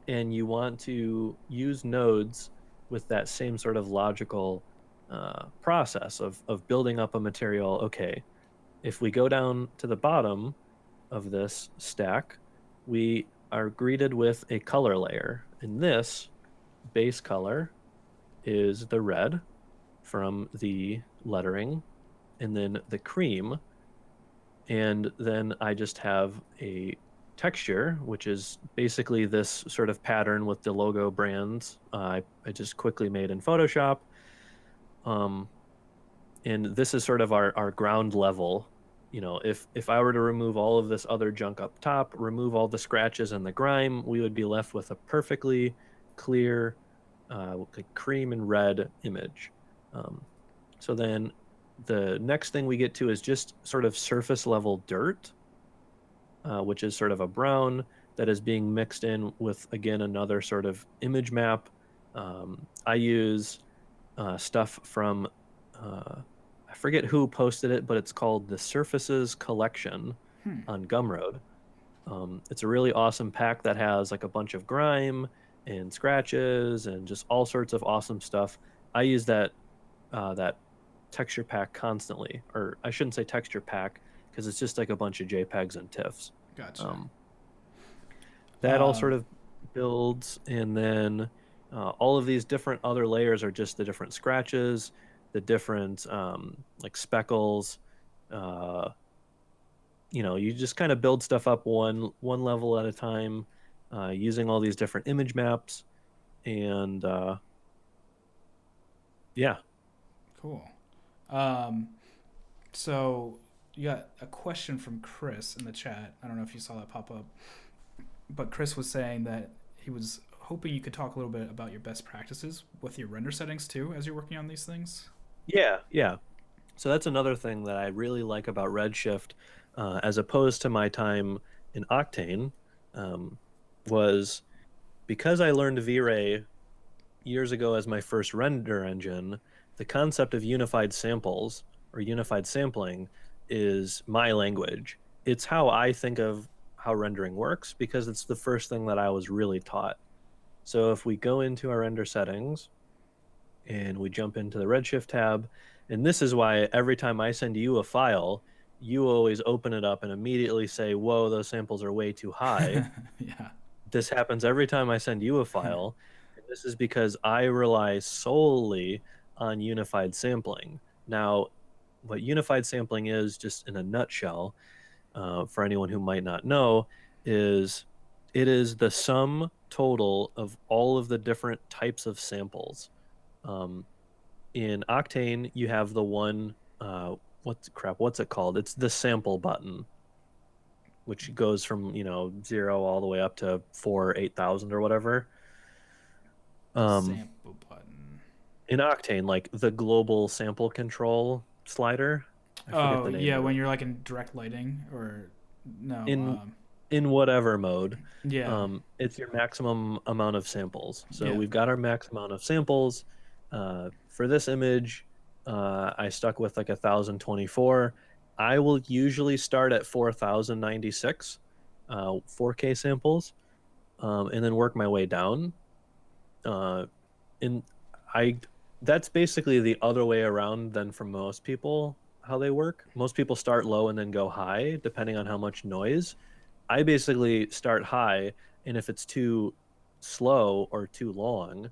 And you want to use nodes with that same sort of logical process of building up a material. Okay, if we go down to the bottom of this stack, we are greeted with a color layer. And this base color is the red from the lettering, and then the cream. And then I just have a texture, which is basically this sort of pattern with the logo brands I just quickly made in Photoshop. Um, and this is sort of our ground level. If I were to remove all of this other junk up top, remove all the scratches and the grime, we would be left with a perfectly clear like cream and red image. um, so then the next thing we get to is just sort of surface level dirt, which is sort of a brown that is being mixed in with, again, another sort of image map. I use stuff from uh, I forget who posted it, but it's called the Surfaces Collection hmm. on Gumroad. It's a really awesome pack that has like a bunch of grime and scratches and just all sorts of awesome stuff. I use that texture pack constantly, or I shouldn't say texture pack because it's just like a bunch of JPEGs and TIFFs. Gotcha. Um, that all Um, sort of builds, and then all of these different other layers are just the different scratches, the different like speckles. uh, you just kind of build stuff up one level at a time, using all these different image maps. And yeah. cool. Um, so you got a question from Chris in the chat. I don't know if you saw that pop up, but Chris was saying that he was hoping you could talk a little bit about your best practices with your render settings too as you're working on these things. Yeah, so that's another thing that I really like about Redshift, as opposed to my time in Octane, um, was because I learned V-Ray years ago as my first render engine. The concept of unified samples or unified sampling is my language. It's how I think of how rendering works because it's the first thing that I was really taught. So if we go into our render settings and we jump into the Redshift tab, and this is why every time I send you a file, you always open it up and immediately say, "Whoa, those samples are way too high." Yeah. This happens every time I send you a file, and this is because I rely solely on unified sampling. Now, what unified sampling is, just in a nutshell, for anyone who might not know, is it is the sum total of all of the different types of samples. Um, in Octane, you have the one what's it called? It's the sample button, which goes from 0 all the way up to 8,000 or whatever. The Um, sample button. in Octane, like the global sample control slider. I forget Oh the name yeah, of when it. you're like in direct lighting or no. In whatever mode, Yeah, it's your maximum amount of samples. So yeah, we've got our max amount of samples. For this image, I stuck with like 1,024. I will usually start at 4,096, 4K samples, and then work my way down. Uh, and I That's basically the other way around than for most people how they work. Most people start low and then go high depending on how much noise. I basically start high, and if it's too slow or too long,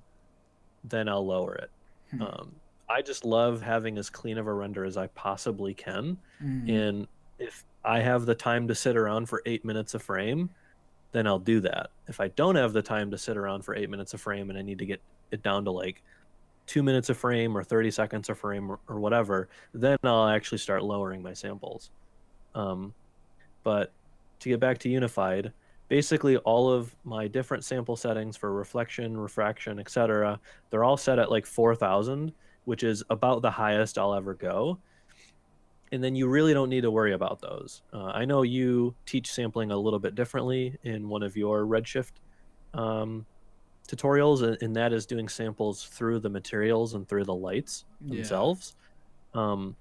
then I'll lower it. I just love having as clean of a render as I possibly can. And if I have the time to sit around for 8 minutes a frame, then I'll do that. If I don't have the time to sit around for 8 minutes a frame and I need to get it down to like 2 minutes a frame or 30 seconds a frame or whatever, then I'll actually start lowering my samples. Um, but to get back to Unified, basically all of my different sample settings for reflection, refraction, etc., they're all set at like 4,000, which is about the highest I'll ever go. And then you really don't need to worry about those. I know you teach sampling a little bit differently in one of your Redshift um, tutorials, and that is doing samples through the materials and through the lights yeah, themselves. Um,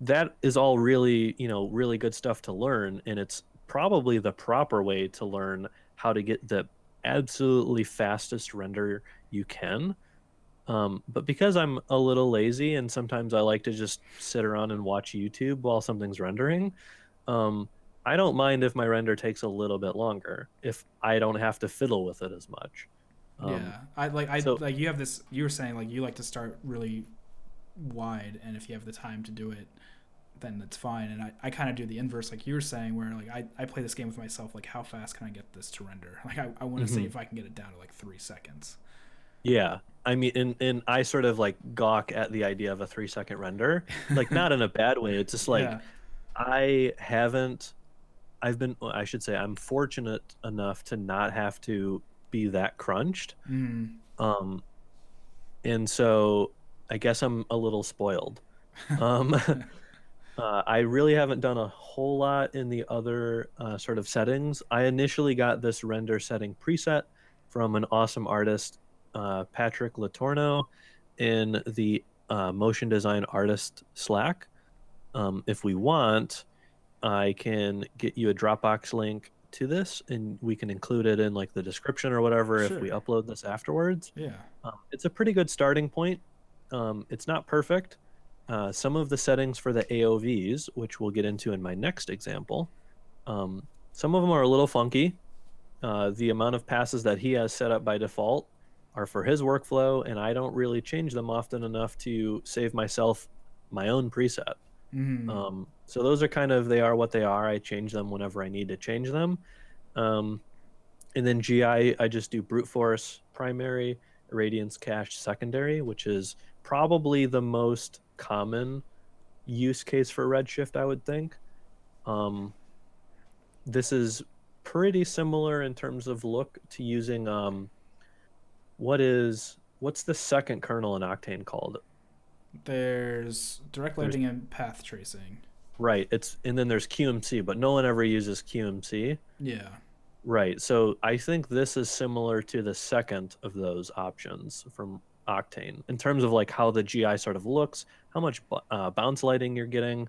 that is all really, really good stuff to learn, and it's probably the proper way to learn how to get the absolutely fastest render you can. But because I'm a little lazy and sometimes I like to just sit around and watch YouTube while something's rendering, um, I don't mind if my render takes a little bit longer if I don't have to fiddle with it as much. Um, yeah. I so like you have this. You were saying like you like to start really wide, and if you have the time to do it, then it's fine. And I kind of do the inverse, like you were saying, where like I play this game with myself, like how fast can I get this to render? Like I want to see mhm. if I can get it down to like 3 seconds. Yeah. I mean, and I sort of like gawk at the idea of a 3 second render, like not in a bad way. It's just like Yeah. I haven't, well, I should say, I'm fortunate enough to not have to be that crunched. Um, and so I guess I'm a little spoiled. Um, I really haven't done a whole lot in the other sort of settings. I initially got this render setting preset from an awesome artist, Patrick Latorno, in the motion design artist Slack. If we want, I can get you a Dropbox link to this, and we can include it in like the description or whatever if we Sure. upload this afterwards. Yeah. It's a pretty good starting point. It's not perfect. Some of the settings for the AOVs, which we'll get into in my next example, some of them are a little funky. The amount of passes that he has set up by default are for his workflow, and I don't really change them often enough to save myself my own preset. So those are kind of, they are what they are. I change them whenever I need to change them. Um, and then GI, I just do brute force primary, irradiance cache secondary, which is probably the most common use case for Redshift, I would think. Um, this is pretty similar in terms of look to using what's the second kernel in Octane called? There's direct There's lighting and path tracing. right, it's and then there's QMC, but no one ever uses QMC. Yeah. Right. So I think this is similar to the second of those options from Octane in terms of like how the GI sort of looks, how much bounce lighting you're getting.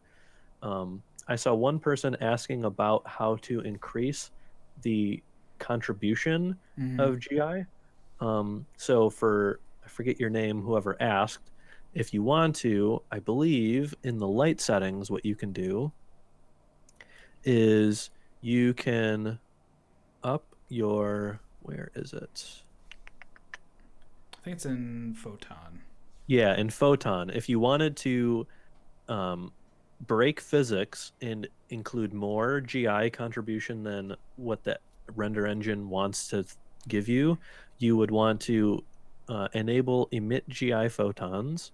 I saw one person asking about how to increase the contribution of GI. So for, I forget your name, whoever asked, if you want to, I believe in the light settings, what you can do is you can up your, where is it? I think it's in Photon. Yeah, in Photon. If you wanted to um, break physics and include more GI contribution than what the render engine wants to give you, you would want to enable emit GI photons,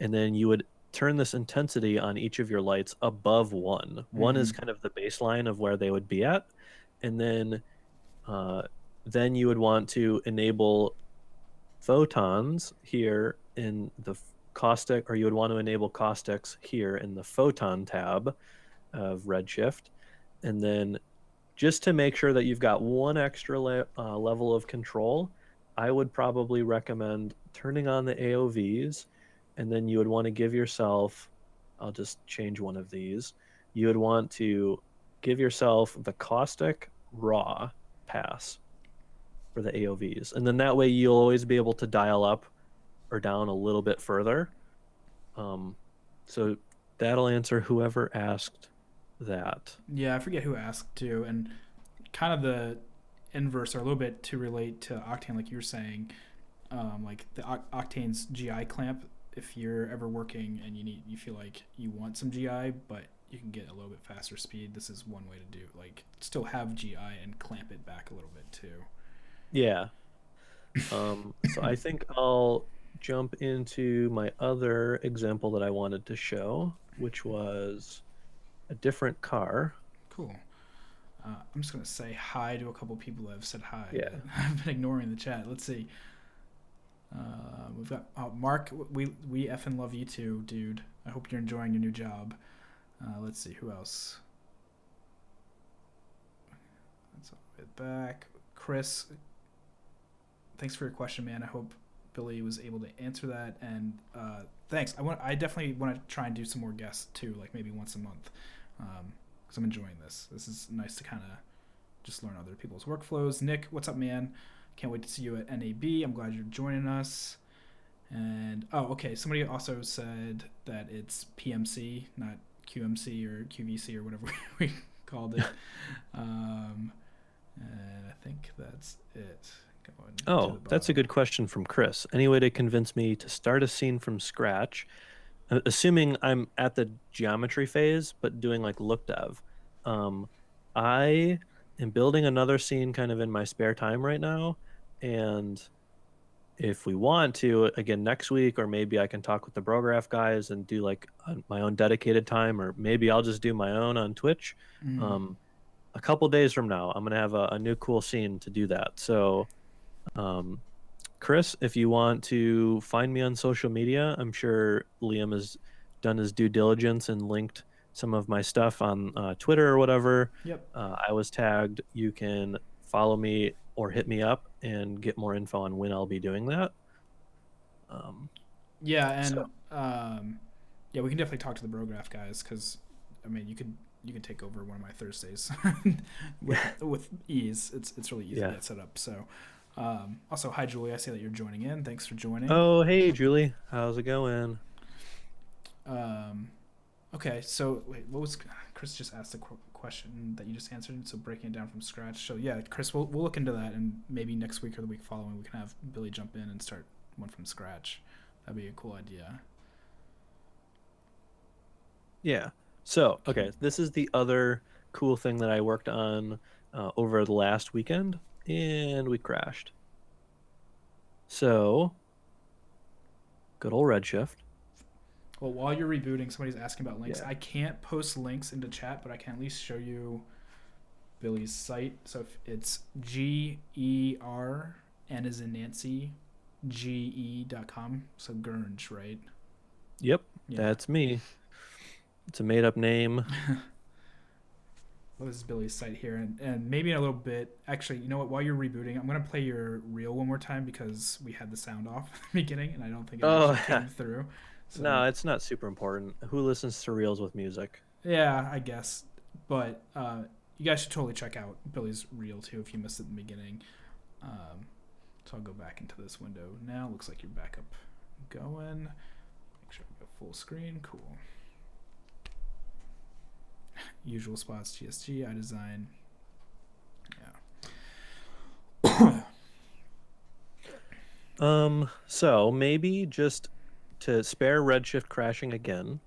and then you would turn this intensity on each of your lights above 1. 1 is Mm-hmm. kind of the baseline of where they would be at, and uh, then you would want to enable photons here in the caustic, or you would want to enable caustics here in the photon tab of Redshift, and then just to make sure that you've got one extra level of control, I would probably recommend turning on the AOVs, and then you would want to give yourself, I'll just change one of these. You would want to give yourself the caustic raw pass for the AOVs. And then that way you'll always be able to dial up or down a little bit further. So that'll answer whoever asked that. Yeah, I forget who asked too, and kind of the inverse, or a little bit to relate to Octane, like you were saying, like the Octane's GI clamp. If you're ever working and you feel like you want some GI, but you can get a little bit faster speed, this is one way to do. Like still have GI and clamp it back a little bit too. Yeah. So I think I'll jump into my other example that I wanted to show, which was a different car. Cool. I'm just gonna say hi to a couple people that have said hi. Yeah. I've been ignoring the chat. Let's see. We've got Mark. We effing love you too, dude. I hope you're enjoying your new job. Let's see who else. Let's all get back. Chris, thanks for your question, man. I hope Billy was able to answer that, and thanks. I definitely want to try and do some more guests too, like maybe once a month, because I'm enjoying this. This is nice to kind of just learn other people's workflows. Nick, what's up, man? Can't wait to see you at NAB. I'm glad you're joining us. And okay. Somebody also said that it's PMC, not QMC or QVC or whatever we called it. And I think that's it. Oh, that's a good question from Chris. Any way to convince me to start a scene from scratch, assuming I'm at the geometry phase, but doing like look dev? I am building another scene kind of in my spare time right now, and if we want to, again next week, or maybe I can talk with the Brograph guys and do like my own dedicated time, or maybe I'll just do my own on Twitch. A couple days from now, I'm gonna have a new cool scene to do that. So Chris, if you want to find me on social media, I'm sure Liam has done his due diligence and linked some of my stuff on Twitter or whatever. Yep. I was tagged. You can follow me or hit me up and get more info on when I'll be doing that. Yeah, and yeah, we can definitely talk to the Brograph guys, because I mean, you could take over one of my Thursdays with ease. It's really easy to get set up. So. Also, hi Julie. I see that you're joining in. Thanks for joining. Oh, hey Julie, how's it going? Okay, so wait, what was Chris just asked a question that you just answered? So breaking it down from scratch. So yeah, Chris, we'll look into that, and maybe next week or the week following we can have Billy jump in and start one from scratch. That'd be a cool idea. Yeah. So okay, this is the other cool thing that I worked on over the last weekend. And we crashed. So, good old Redshift. Well, while you're rebooting, somebody's asking about links. Yeah. I can't post links into chat, but I can at least show you Billy's site. So if it's GER, N as in Nancy, GE.com. So Gurnge, right? Yep, that's me. It's a made up name. This is Billy's site here, and maybe in a little bit, actually, you know what, while you're rebooting, I'm going to play your reel one more time, because we had the sound off at the beginning, and I don't think it actually came through. So, no, it's not super important. Who listens to reels with music? Yeah, I guess. But you guys should totally check out Billy's reel, too, if you missed it in the beginning. So I'll go back into this window now. Looks like you're back up going. Make sure I go full screen. Cool. Usual spots, GSG, iDesign. Yeah. So maybe just to spare Redshift crashing again,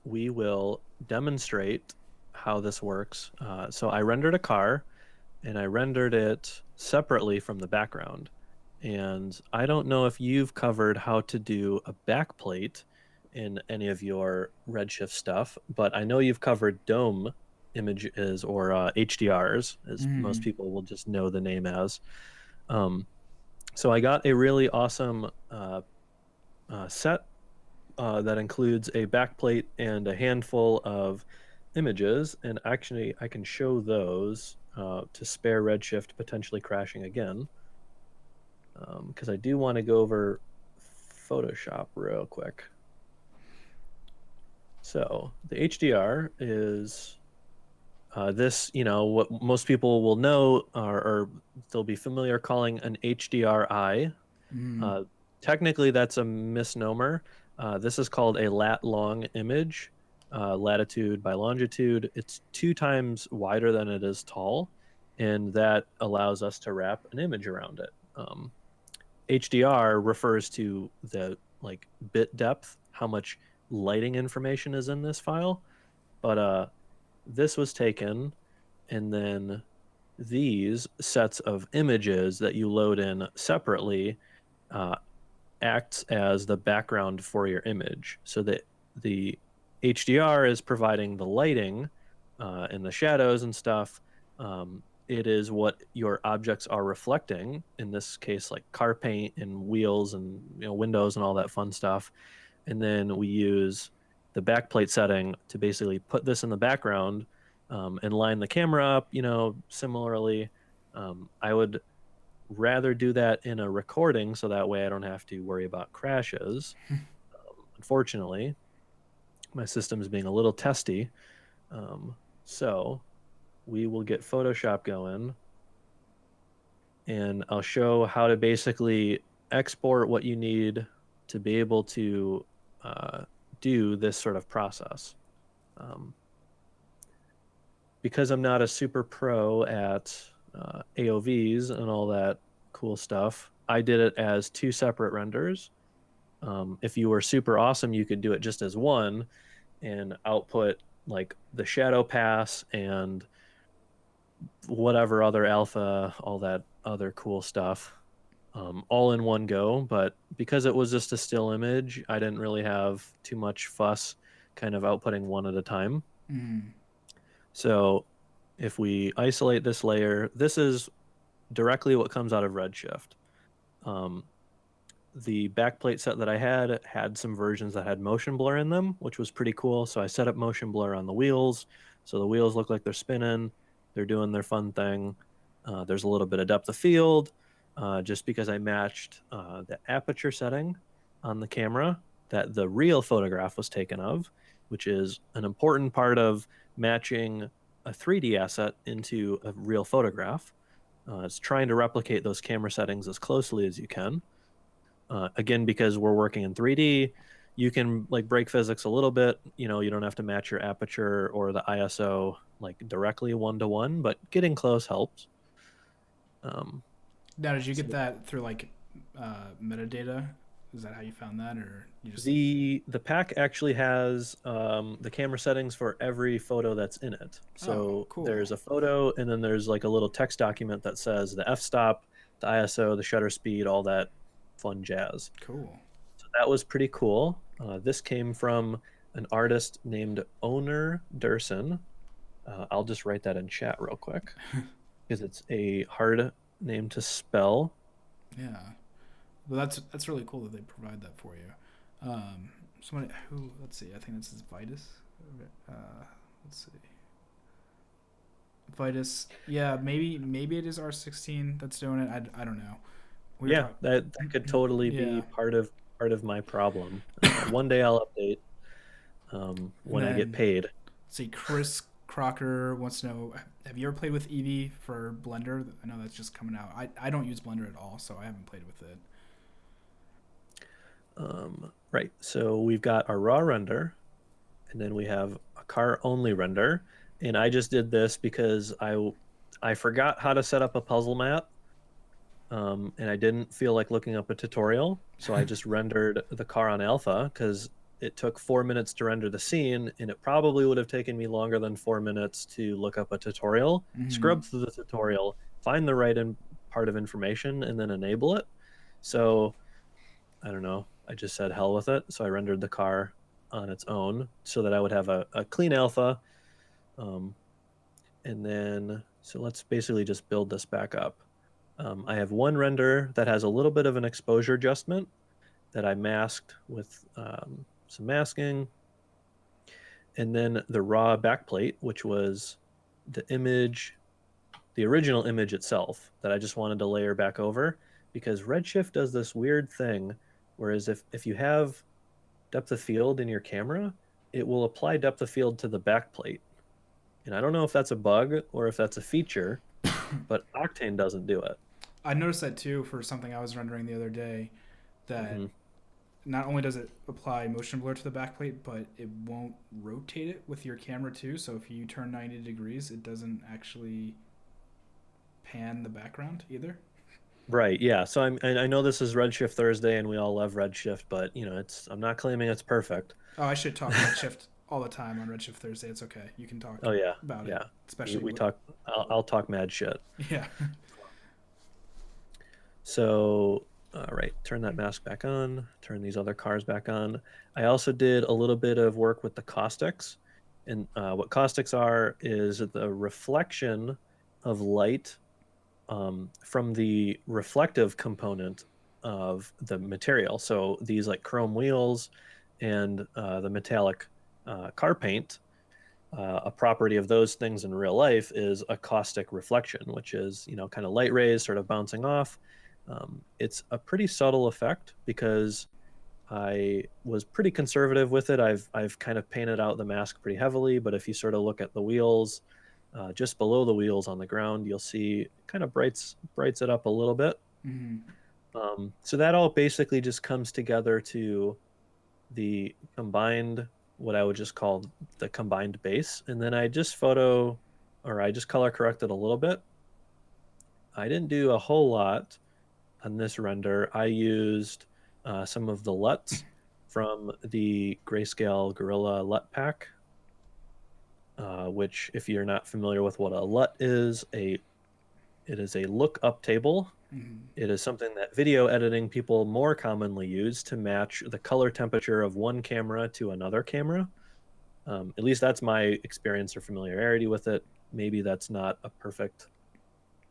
we will demonstrate how this works. So I rendered a car, and I rendered it separately from the background. And I don't know if you've covered how to do a backplate in any of your Redshift stuff, but I know you've covered dome images or HDRs, as most Mm. people will just know the name as. Um, so I got a really awesome set that includes a backplate and a handful of images. And actually, I can show those to spare Redshift potentially crashing again. Because I do want to go over Photoshop real quick. So the HDR is this, what most people will know or they'll be familiar calling an HDRI. Mm. Uh, Technically, that's a misnomer. This is called a lat long image, latitude by longitude. It's 2 times wider than it is tall, and that allows us to wrap an image around it. HDR refers to the like bit depth, how much lighting information is in this file. But this was taken, and then these sets of images that you load in separately uh, acts as the background for your image. So that the HDR is providing the lighting and the shadows and stuff. It is what your objects are reflecting. In this case, like car paint and wheels and windows and all that fun stuff. And then we use the backplate setting to basically put this in the background and line the camera up. Similarly, I would rather do that in a recording so that way I don't have to worry about crashes. Unfortunately, my system is being a little testy. So we will get Photoshop going and I'll show how to basically export what you need to be able to uh, do this sort of process. Um, because I'm not a super pro at AOVs and all that cool stuff, I did it as 2 separate renders. If you were super awesome, you could do it just as one and output like the shadow pass and whatever other alpha, all that other cool stuff, all in one go. But because it was just a still image, I didn't really have too much fuss kind of outputting one at a time. Mm. So if we isolate this layer, this is directly what comes out of Redshift. Um, the backplate set that I had some versions that had motion blur in them, which was pretty cool. So I set up motion blur on the wheels. So the wheels look like they're spinning, they're doing their fun thing. There's a little bit of depth of field just because I matched the aperture setting on the camera that the real photograph was taken of, which is an important part of matching a 3D asset into a real photograph. It's trying to replicate those camera settings as closely as you can. Again, because we're working in 3D, you can like break physics a little bit. You don't have to match your aperture or the ISO like directly 1 to 1, but getting close helps. Um, Now, did you get so that through like metadata? Is that how you found that, or you just? the pack actually has the camera settings for every photo that's in it. Oh, So cool, there's a photo, and then there's like a little text document that says the f-stop, the ISO, the shutter speed, all that fun jazz. cool. So that was pretty cool. This came from an artist named Owner Durson. I'll just write that in chat real quick because it's a hard name to spell. Yeah, well, that's really cool that they provide that for you. Someone who, let's see, I think this is Vitus. Uh, let's see, Vitus. Yeah, maybe it is R16 that's doing it. I don't know. We were Yeah, talking. that could totally be Yeah, part of my problem. One day I'll update and when I get then paid. let's see, Chris Crocker wants to know: have you ever played with Eevee for Blender? I know that's just coming out. I don't use Blender at all, so I haven't played with it. Right, so we've got our raw render, and then we have a car only render. And I just did this because I forgot how to set up a puzzle map, and I didn't feel like looking up a tutorial. So I just rendered the car on alpha because it took 4 minutes to render the scene, and it probably would have taken me longer than 4 minutes to look up a tutorial, Mm-hmm. scrub through the tutorial, find the right part of information, and then enable it. So I don't know. I just said hell with it. So I rendered the car on its own so that I would have a clean alpha. Um, and then, so let's basically just build this back up. I have one render that has a little bit of an exposure adjustment that I masked with some masking. And then the raw backplate, which was the image, the original image itself that I just wanted to layer back over because Redshift does this weird thing. Whereas if you have depth of field in your camera, it will apply depth of field to the backplate. And I don't know if that's a bug or if that's a feature, but Octane doesn't do it. I noticed that too for something I was rendering the other day. That Hmm. not only does it apply motion blur to the backplate, but it won't rotate it with your camera too. So if you turn 90 degrees, it doesn't actually pan the background either. Right, yeah. So I know this is Redshift Thursday and we all love Redshift, but it's I'm not claiming it's perfect. Oh, I should talk Redshift all the time on Redshift Thursday. It's okay. You can talk Oh yeah, about it, yeah. We, especially we talk. I'll talk mad shit. yeah. So, all right, turn that mask back on, turn these other cars back on. I also did a little bit of work with the caustics. And what caustics are is the reflection of light from the reflective component of the material. So these like chrome wheels and the metallic car paint, a property of those things in real life is a caustic reflection, which is, kind of light rays sort of bouncing off. It's a pretty subtle effect because I was pretty conservative with it. I've kind of painted out the mask pretty heavily, but if you sort of look at the wheels, just below the wheels on the ground, you'll see it kind of brights it up a little bit. Mm-hmm. So that all basically just comes together to the combined, what I would just call the combined base, and then I just color corrected a little bit. I didn't do a whole lot on this render. I used some of the LUTs from the Grayscale Gorilla LUT pack, which, if you're not familiar with what a LUT is, it is a lookup table. Mm-hmm. It is something that video editing people more commonly use to match the color temperature of one camera to another camera. At least that's my experience or familiarity with it. Maybe that's not a perfect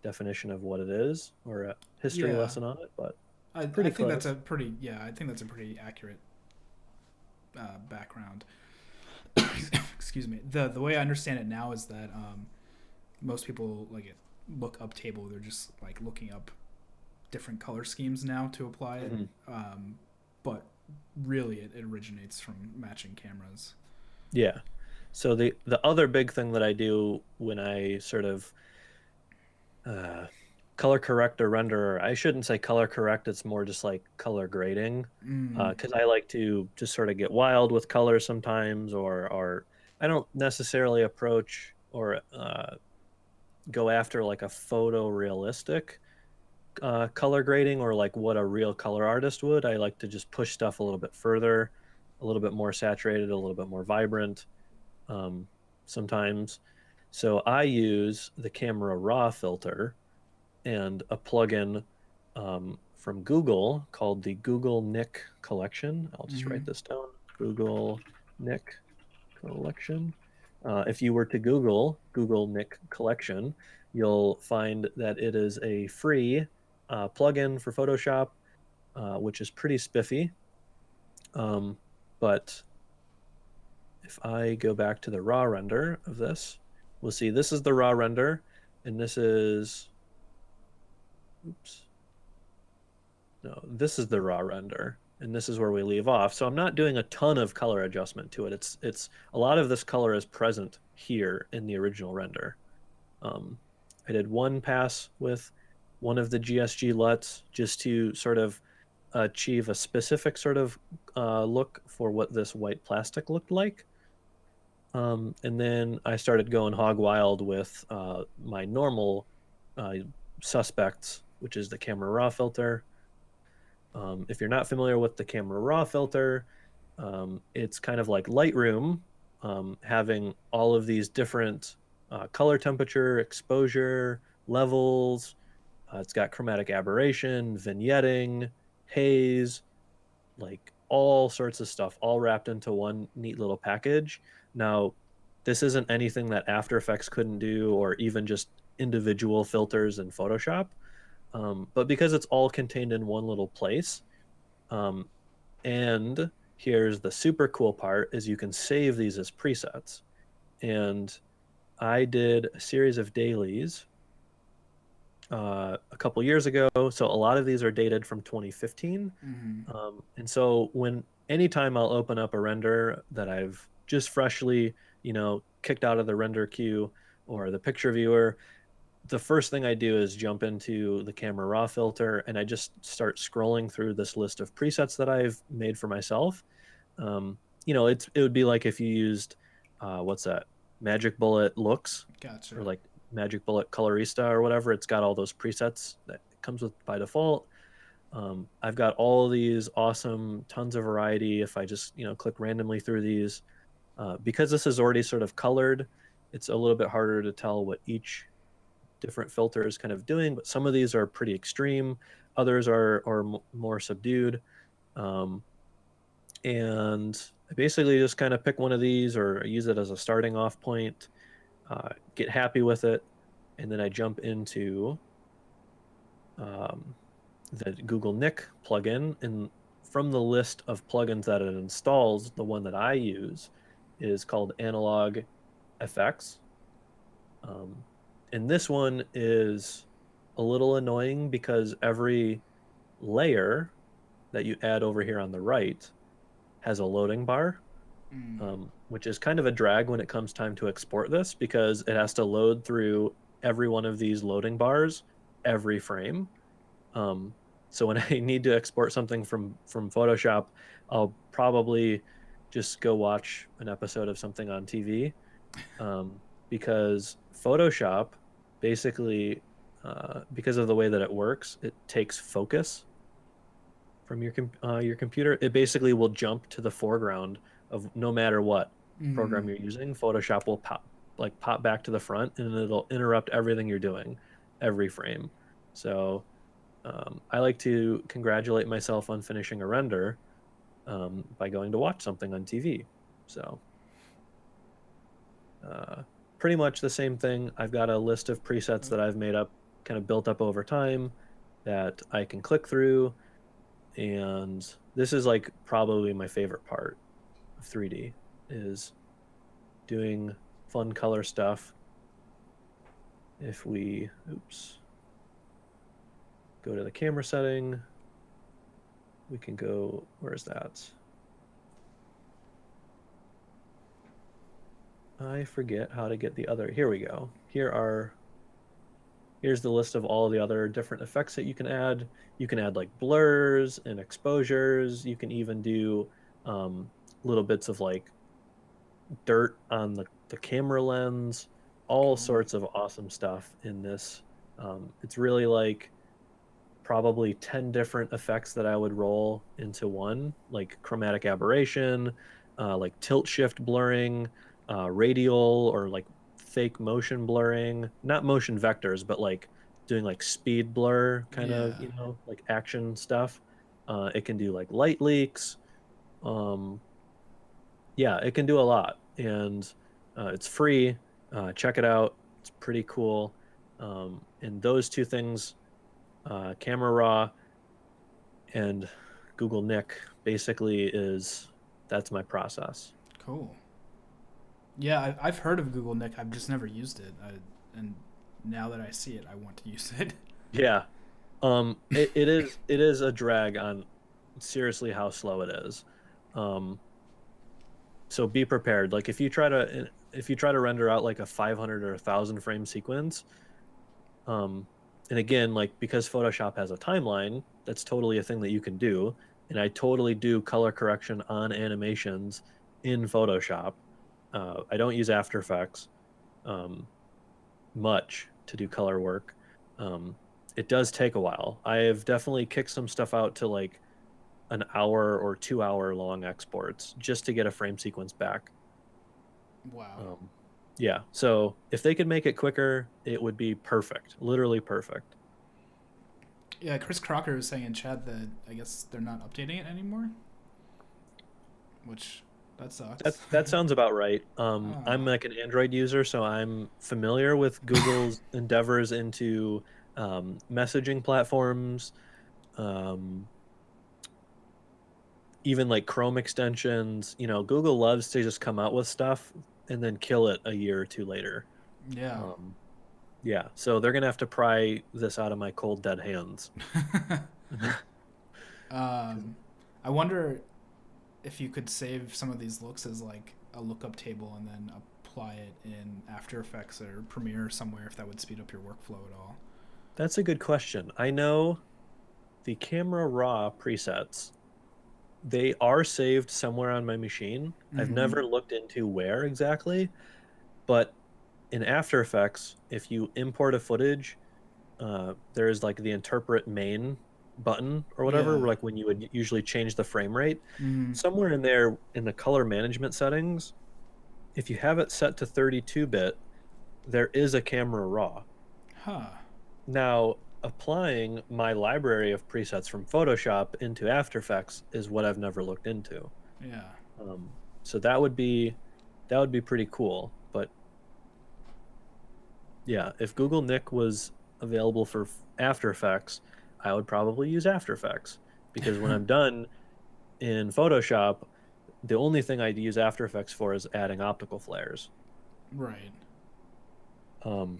definition of what it is or a history Yeah, lesson on it, but I pretty think that's close. a pretty yeah. I think that's a pretty accurate background. Excuse me. The way I understand it now is that most people like it look up table. They're just like looking up different color schemes now to apply it. Hmm. But really, it originates from matching cameras. Yeah. So the other big thing that I do when I sort of uh, color correct or render, I shouldn't say color correct, it's more just like color grading, Mm. because I like to just sort of get wild with colors sometimes, or I don't necessarily approach or go after like a photorealistic color grading or like what a real color artist would. I like to just push stuff a little bit further, a little bit more saturated, a little bit more vibrant, um, sometimes. So I use the camera raw filter and a plugin from Google called the Google Nick Collection. I'll just Mm-hmm. write this down. Google Nick Collection. If you were to Google Nick Collection, you'll find that it is a free plugin for Photoshop, which is pretty spiffy. Um, but if I go back to the raw render of this, we'll see this is the raw render, and this is, oops, no, this is the raw render, and this is where we leave off. So I'm not doing a ton of color adjustment to it. It's a lot of this color is present here in the original render. Um, I did one pass with one of the GSG LUTs just to sort of achieve a specific sort of look for what this white plastic looked like. And then I started going hog wild with my normal uh, suspects, which is the camera raw filter. If you're not familiar with the camera raw filter, it's kind of like Lightroom, having all of these different color temperature, exposure, levels. It's got chromatic aberration, vignetting. haze, like all sorts of stuff, all wrapped into one neat little package. Now, this isn't anything that After Effects couldn't do, or even just individual filters in Photoshop. But because it's all contained in one little place, um, and here's the super cool part, is you can save these as presets. And I did a series of dailies a couple years ago. So a lot of these are dated from 2015. Mm-hmm. And so when anytime I'll open up a render that I've just freshly, kicked out of the render queue or the picture viewer, the first thing I do is jump into the camera raw filter and I just start scrolling through this list of presets that I've made for myself. It would be like if you used what's that? Magic Bullet Looks, or Gotcha. like Magic Bullet Colorista or whatever. It's got all those presets that it comes with by default. I've got all of these awesome, tons of variety. If I just click randomly through these, because this is already sort of colored, it's a little bit harder to tell what each different filter is kind of doing. But some of these are pretty extreme, others are more subdued. Um, and I basically just kind of pick one of these or use it as a starting off point, get happy with it, and then I jump into um, the Google Nick plugin. And from the list of plugins that it installs, the one that I use is called Analog FX. Um, and this one is a little annoying because every layer that you add over here on the right has a loading bar, Mm. which is kind of a drag when it comes time to export this because it has to load through every one of these loading bars every frame. Um, so when I need to export something from Photoshop, I'll probably just go watch an episode of something on TV, because Photoshop basically, because of the way that it works, it takes focus from your computer. It basically will jump to the foreground of no matter what Mm. program you're using. Photoshop will pop back to the front, and it'll interrupt everything you're doing every frame. So I like to congratulate myself on finishing a render by going to watch something on TV. So uh, pretty much the same thing. I've got a list of presets that I've made up, kind of built up over time, that I can click through. And this is like probably my favorite part of 3D, is doing fun color stuff. If we, oops, go to the camera setting, we can go, where's that? I forget how to get the other. Here we go. Here's the list of all the other different effects that you can add. You can add like blurs and exposures. You can even do um, little bits of like dirt on the camera lens, all Cool. sorts of awesome stuff in this. It's really like probably 10 different effects that I would roll into one, like chromatic aberration, like tilt shift blurring, radial or like fake motion blurring, not motion vectors, but like doing like speed blur kind of, Yeah. like action stuff. It can do like light leaks. Um, yeah, it can do a lot. And it's free. Check it out. It's pretty cool. And those two things, Camera Raw and Google Nick, basically is that's my process. Cool. Yeah, I've heard of Google Nick. I've just never used it. And now that I see it, I want to use it. Yeah. It is a drag on seriously how slow it is. Um, so be prepared. Like if you try to render out like a 500 or 1,000 frame sequence, um, and again, like because Photoshop has a timeline, that's totally a thing that you can do. And I totally do color correction on animations in Photoshop. I don't use After Effects um, much to do color work. Um, it does take a while. I have definitely kicked some stuff out to like an hour or 2 hour long exports just to get a frame sequence back. Wow. Um, yeah, so if they could make it quicker, it would be perfect, literally perfect. Yeah, Chris Crocker was saying in chat that I guess they're not updating it anymore, which that sucks. That sounds about right. I'm Ah, like an Android user, so I'm familiar with Google's endeavors into messaging platforms, um, even like Chrome extensions. Google loves to just come out with stuff and then kill it a year or two later. yeah. Um, yeah, so they're gonna have to pry this out of my cold dead hands. um, I wonder if you could save some of these looks as like a lookup table and then apply it in After Effects or Premiere or somewhere, if that would speed up your workflow at all. That's a good question. I know the camera raw presets, they are saved somewhere on my machine. I've Mm-hmm. never looked into where exactly, but in After Effects, if you import a footage, there is like the interpret main button or whatever, Yeah. like when you would usually change the frame rate. Mm-hmm. Somewhere in there in the color management settings, if you have it set to 32-bit, there is a camera raw. Huh. Now, applying my library of presets from Photoshop into After Effects is what I've never looked into. Yeah. Um, so that would be pretty cool. But yeah, if Google Nick was available for After Effects, I would probably use After Effects because when I'm done in Photoshop, the only thing I'd use After Effects for is adding optical flares. Right. Um,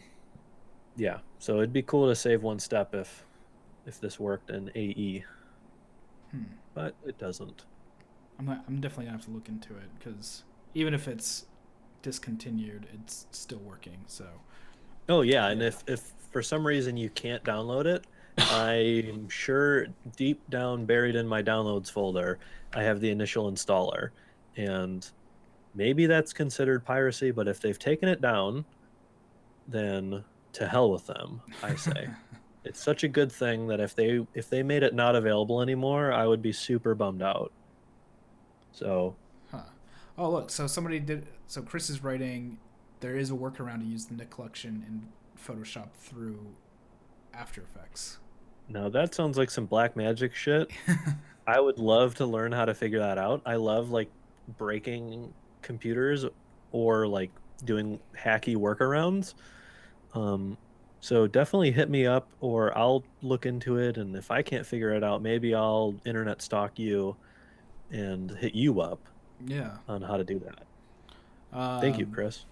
yeah, so it'd be cool to save one step if this worked in AE, Hmm. but it doesn't. I'm definitely gonna have to look into it because even if it's discontinued, it's still working. So Oh yeah, and yeah. if for some reason you can't download it, I'm sure deep down buried in my downloads folder, I have the initial installer. And maybe that's considered piracy, but if they've taken it down, then to hell with them, I say. It's such a good thing that if they made it not available anymore, I would be super bummed out. So, Huh. Oh look, so somebody did. So Chris is writing. There is a workaround to use the Nick collection in Photoshop through After Effects. now that sounds like some black magic shit. I would love to learn how to figure that out. I love like breaking computers or like doing hacky workarounds. Um, so definitely hit me up or I'll look into it. And if I can't figure it out, maybe I'll internet stalk you and hit you up Yeah. on how to do that. Thank you, Um, Chris.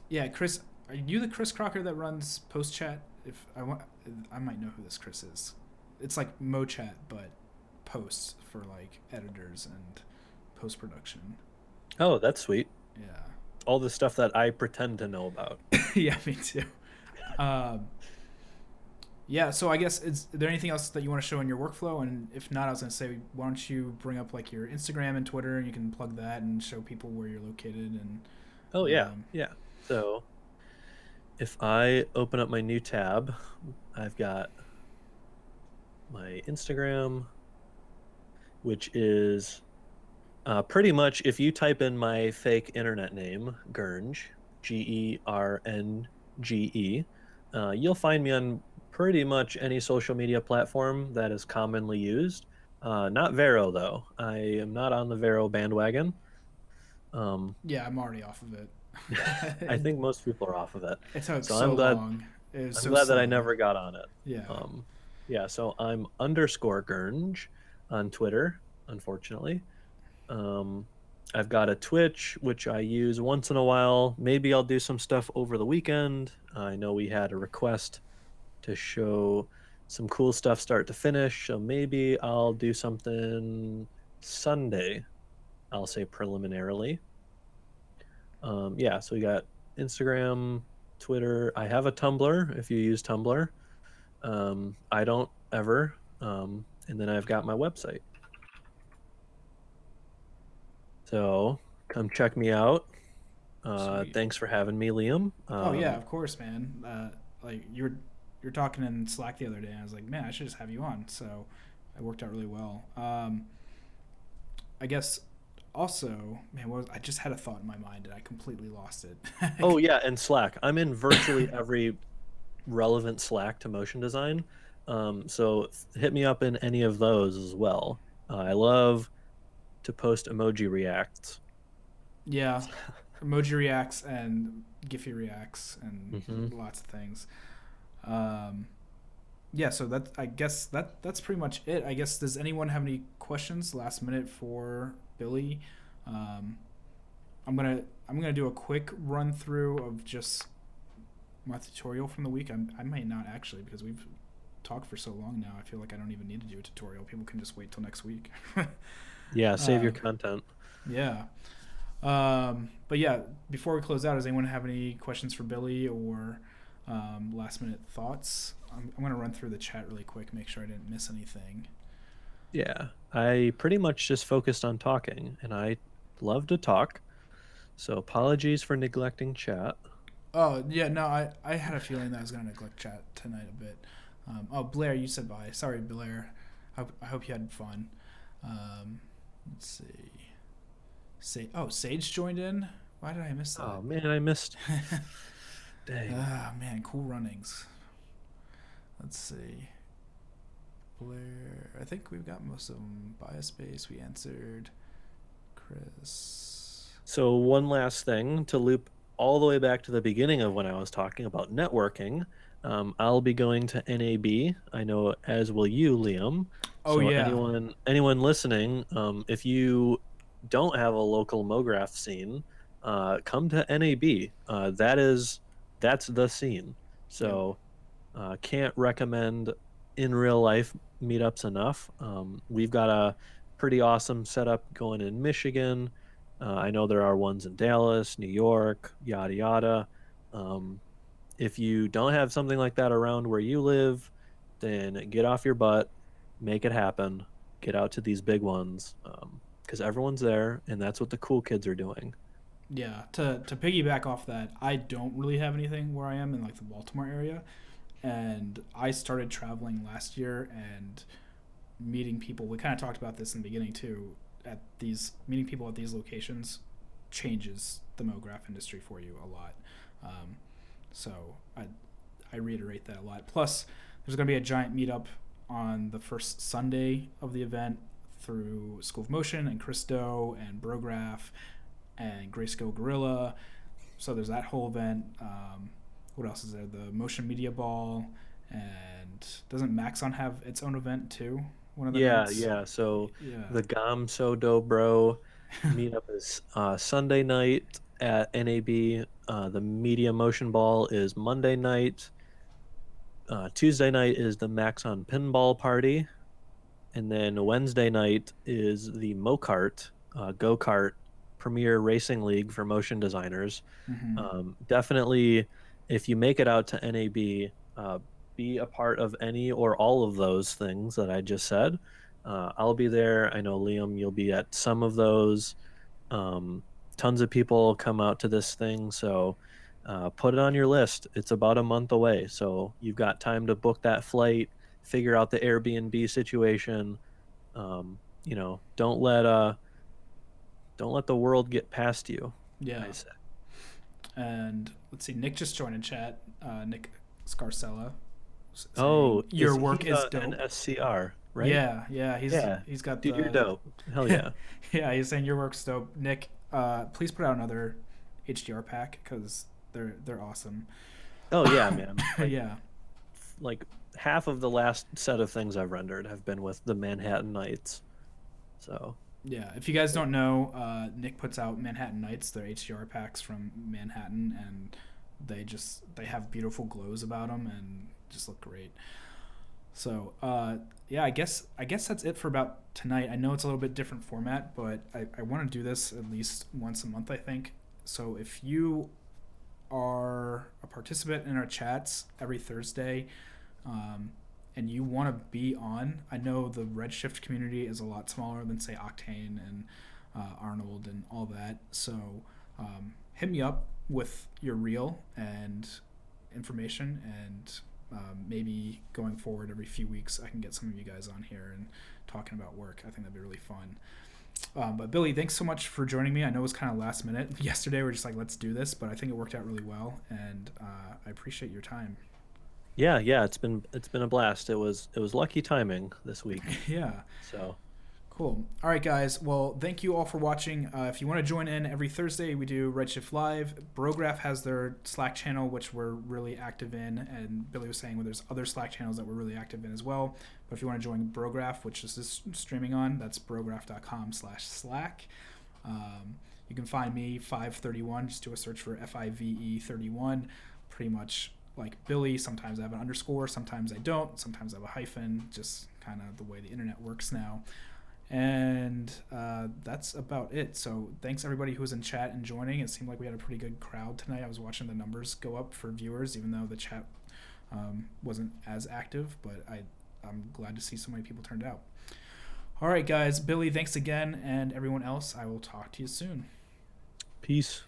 yeah, Chris, are you the Chris Crocker that runs post chat? If I want, I might know who this Chris is. It's like MoChat, but posts for like editors and post production. Oh, that's sweet. Yeah. All the stuff that I pretend to know about. Yeah, me too. Um, yeah, so I guess is there anything else that you want to show in your workflow? And if not, I was gonna say, why don't you bring up like your Instagram and Twitter, and you can plug that and show people where you're located. And Oh, yeah. Yeah. So if I open up my new tab, I've got my Instagram, which is pretty much if you type in my fake internet name, Gernge, Gernge, you'll find me on pretty much any social media platform that is commonly used. Not Vero, though. I am not on the Vero bandwagon. Um, yeah, I'm already off of it. I think most people are off of it. It took So so I'm glad long. It was I'm so glad that I slow. never got on it. Yeah. Um, yeah, so I'm underscore Gernge on Twitter, unfortunately. Um, I've got a Twitch, which I use once in a while. Maybe I'll do some stuff over the weekend. I know we had a request to show some cool stuff start to finish, so maybe I'll do something Sunday, I'll say preliminarily. Yeah, so we got Instagram, Twitter. I have a Tumblr if you use Tumblr. I don't ever. And then I've got my website. So come check me out. Sweet. Thanks for having me, Liam. Oh yeah, of course, man. Like you're talking in Slack the other day, and I was like, man, I should just have you on. So it worked out really well. I guess also, man, I just had a thought in my mind and I completely lost it. Oh yeah, and Slack. I'm in virtually every relevant Slack to motion design. So hit me up in any of those as well. I love to post emoji reacts. Yeah, emoji reacts and Giphy reacts and Hmm. lots of things. Um, yeah, so that I guess that's pretty much it. I guess does anyone have any questions last minute for Billy? Um, I'm gonna do a quick run through of just my tutorial from the week. I might not actually because we've talked for so long now. I feel like I don't even need to do a tutorial. People can just wait till next week. Yeah, save your uh, content. yeah. But yeah, before we close out, does anyone have any questions for Billy or last minute thoughts? I'm going to run through the chat really quick, make sure I didn't miss anything. Yeah, I pretty much just focused on talking, and I love to talk. So apologies for neglecting chat. Oh, yeah, no, I had a feeling that I was going to neglect chat tonight a bit. Oh, Blair, you said bye. Sorry, Blair. I hope you had fun. Let's see. Sage joined in? Why did I miss that? Oh man, I missed. Dang. Ah, man, cool runnings. Let's see. Blair. I think we've got most of them. Bias space, we answered. Chris. So one last thing to loop all the way back to the beginning of when I was talking about networking. I'll be going to NAB. I know as will you, Liam. Oh, So yeah. anyone listening, if you don't have a local MoGraph scene, come to NAB. That's the scene. Yep. So can't recommend in real life meetups enough. We've got a pretty awesome setup going in Michigan. I know there are ones in Dallas, New York, yada yada. Um, if you don't have something like that around where you live, then get off your butt, make it happen, get out to these big ones, because everyone's there, and that's what the cool kids are doing. Yeah. To piggyback off that, I don't really have anything where I am in like the Baltimore area. And I started traveling last year and meeting people. We kind of talked about this in the beginning too. At these meeting people at these locations changes the MoGraph industry for you a lot. Um, so I reiterate that a lot. Plus, there's going to be a giant meetup on the first Sunday of the event through School of Motion and Christo and Brograph and Grayscale Gorilla. So there's that whole event. What else is there? The Motion Media Ball, and doesn't Maxon have its own event too? One of the Yeah, nights. yeah. So Yeah. the Gam So Dobro meetup is Sunday night at NAB. The Media Motion Ball is Monday night. Tuesday night is the Max on Pinball Party. And then Wednesday night is the Mokart Go Kart Premier Racing League for motion designers. Mm-hmm. Definitely, if you make it out to NAB, be a part of any or all of those things that I just said. I'll be there. I know Liam, you'll be at some of those. Um, Tons of people come out to this thing, so put it on your list. It's about a month away, so you've got time to book that flight, figure out the Airbnb situation. Don't let the world get past you. I Yeah. say. And let's see. Nick just joined in chat. Nick Scarcella saying Oh, your is work he's is an dope. SCR, right? Yeah, yeah. Yeah, He's got dude, you're the dope. Hell yeah. yeah. He's saying your work's dope. Nick, please put out another HDR pack because they're awesome. Oh yeah, man. Yeah. Like half of the last set of things I've rendered have been with the Manhattan Knights. So Yeah, if you guys don't know, Nick puts out Manhattan Nights. They're HDR packs from Manhattan, and they have beautiful glows about them and just look great. So yeah, I guess that's it for about tonight. I know it's a little bit different format, but I want to do this at least once a month. I think so. If you are a participant in our chats every Thursday, um, and you want to be on, I know the Redshift community is a lot smaller than say Octane and Arnold and all that. So hit me up with your reel and information, and maybe going forward every few weeks I can get some of you guys on here and talking about work. I think that'd be really fun. But Billy, thanks so much for joining me. I know it was kind of last minute. Yesterday we are just like, let's do this, but I think it worked out really well, and I appreciate your time. Yeah, it's been a blast. It was lucky timing this week. Yeah. So Cool. All right, guys. Well, thank you all for watching. If you want to join in every Thursday, we do Redshift Live. Brograph has their Slack channel, which we're really active in, and Billy was saying well, there's other Slack channels that we're really active in as well. But if you want to join Brograph, which this is streaming on, that's brograph.com/Slack. You can find me 531. Just do a search for FIVE31. Pretty much like Billy. Sometimes I have an underscore, sometimes I don't. Sometimes I have a hyphen. Just kind of the way the internet works now. And that's about it. So thanks everybody who was in chat and joining. It seemed like we had a pretty good crowd tonight. I was watching the numbers go up for viewers, even though the chat wasn't as active. But I'm glad to see so many people turned out. All right, guys. Billy, thanks again. And everyone else, I will talk to you soon. peace.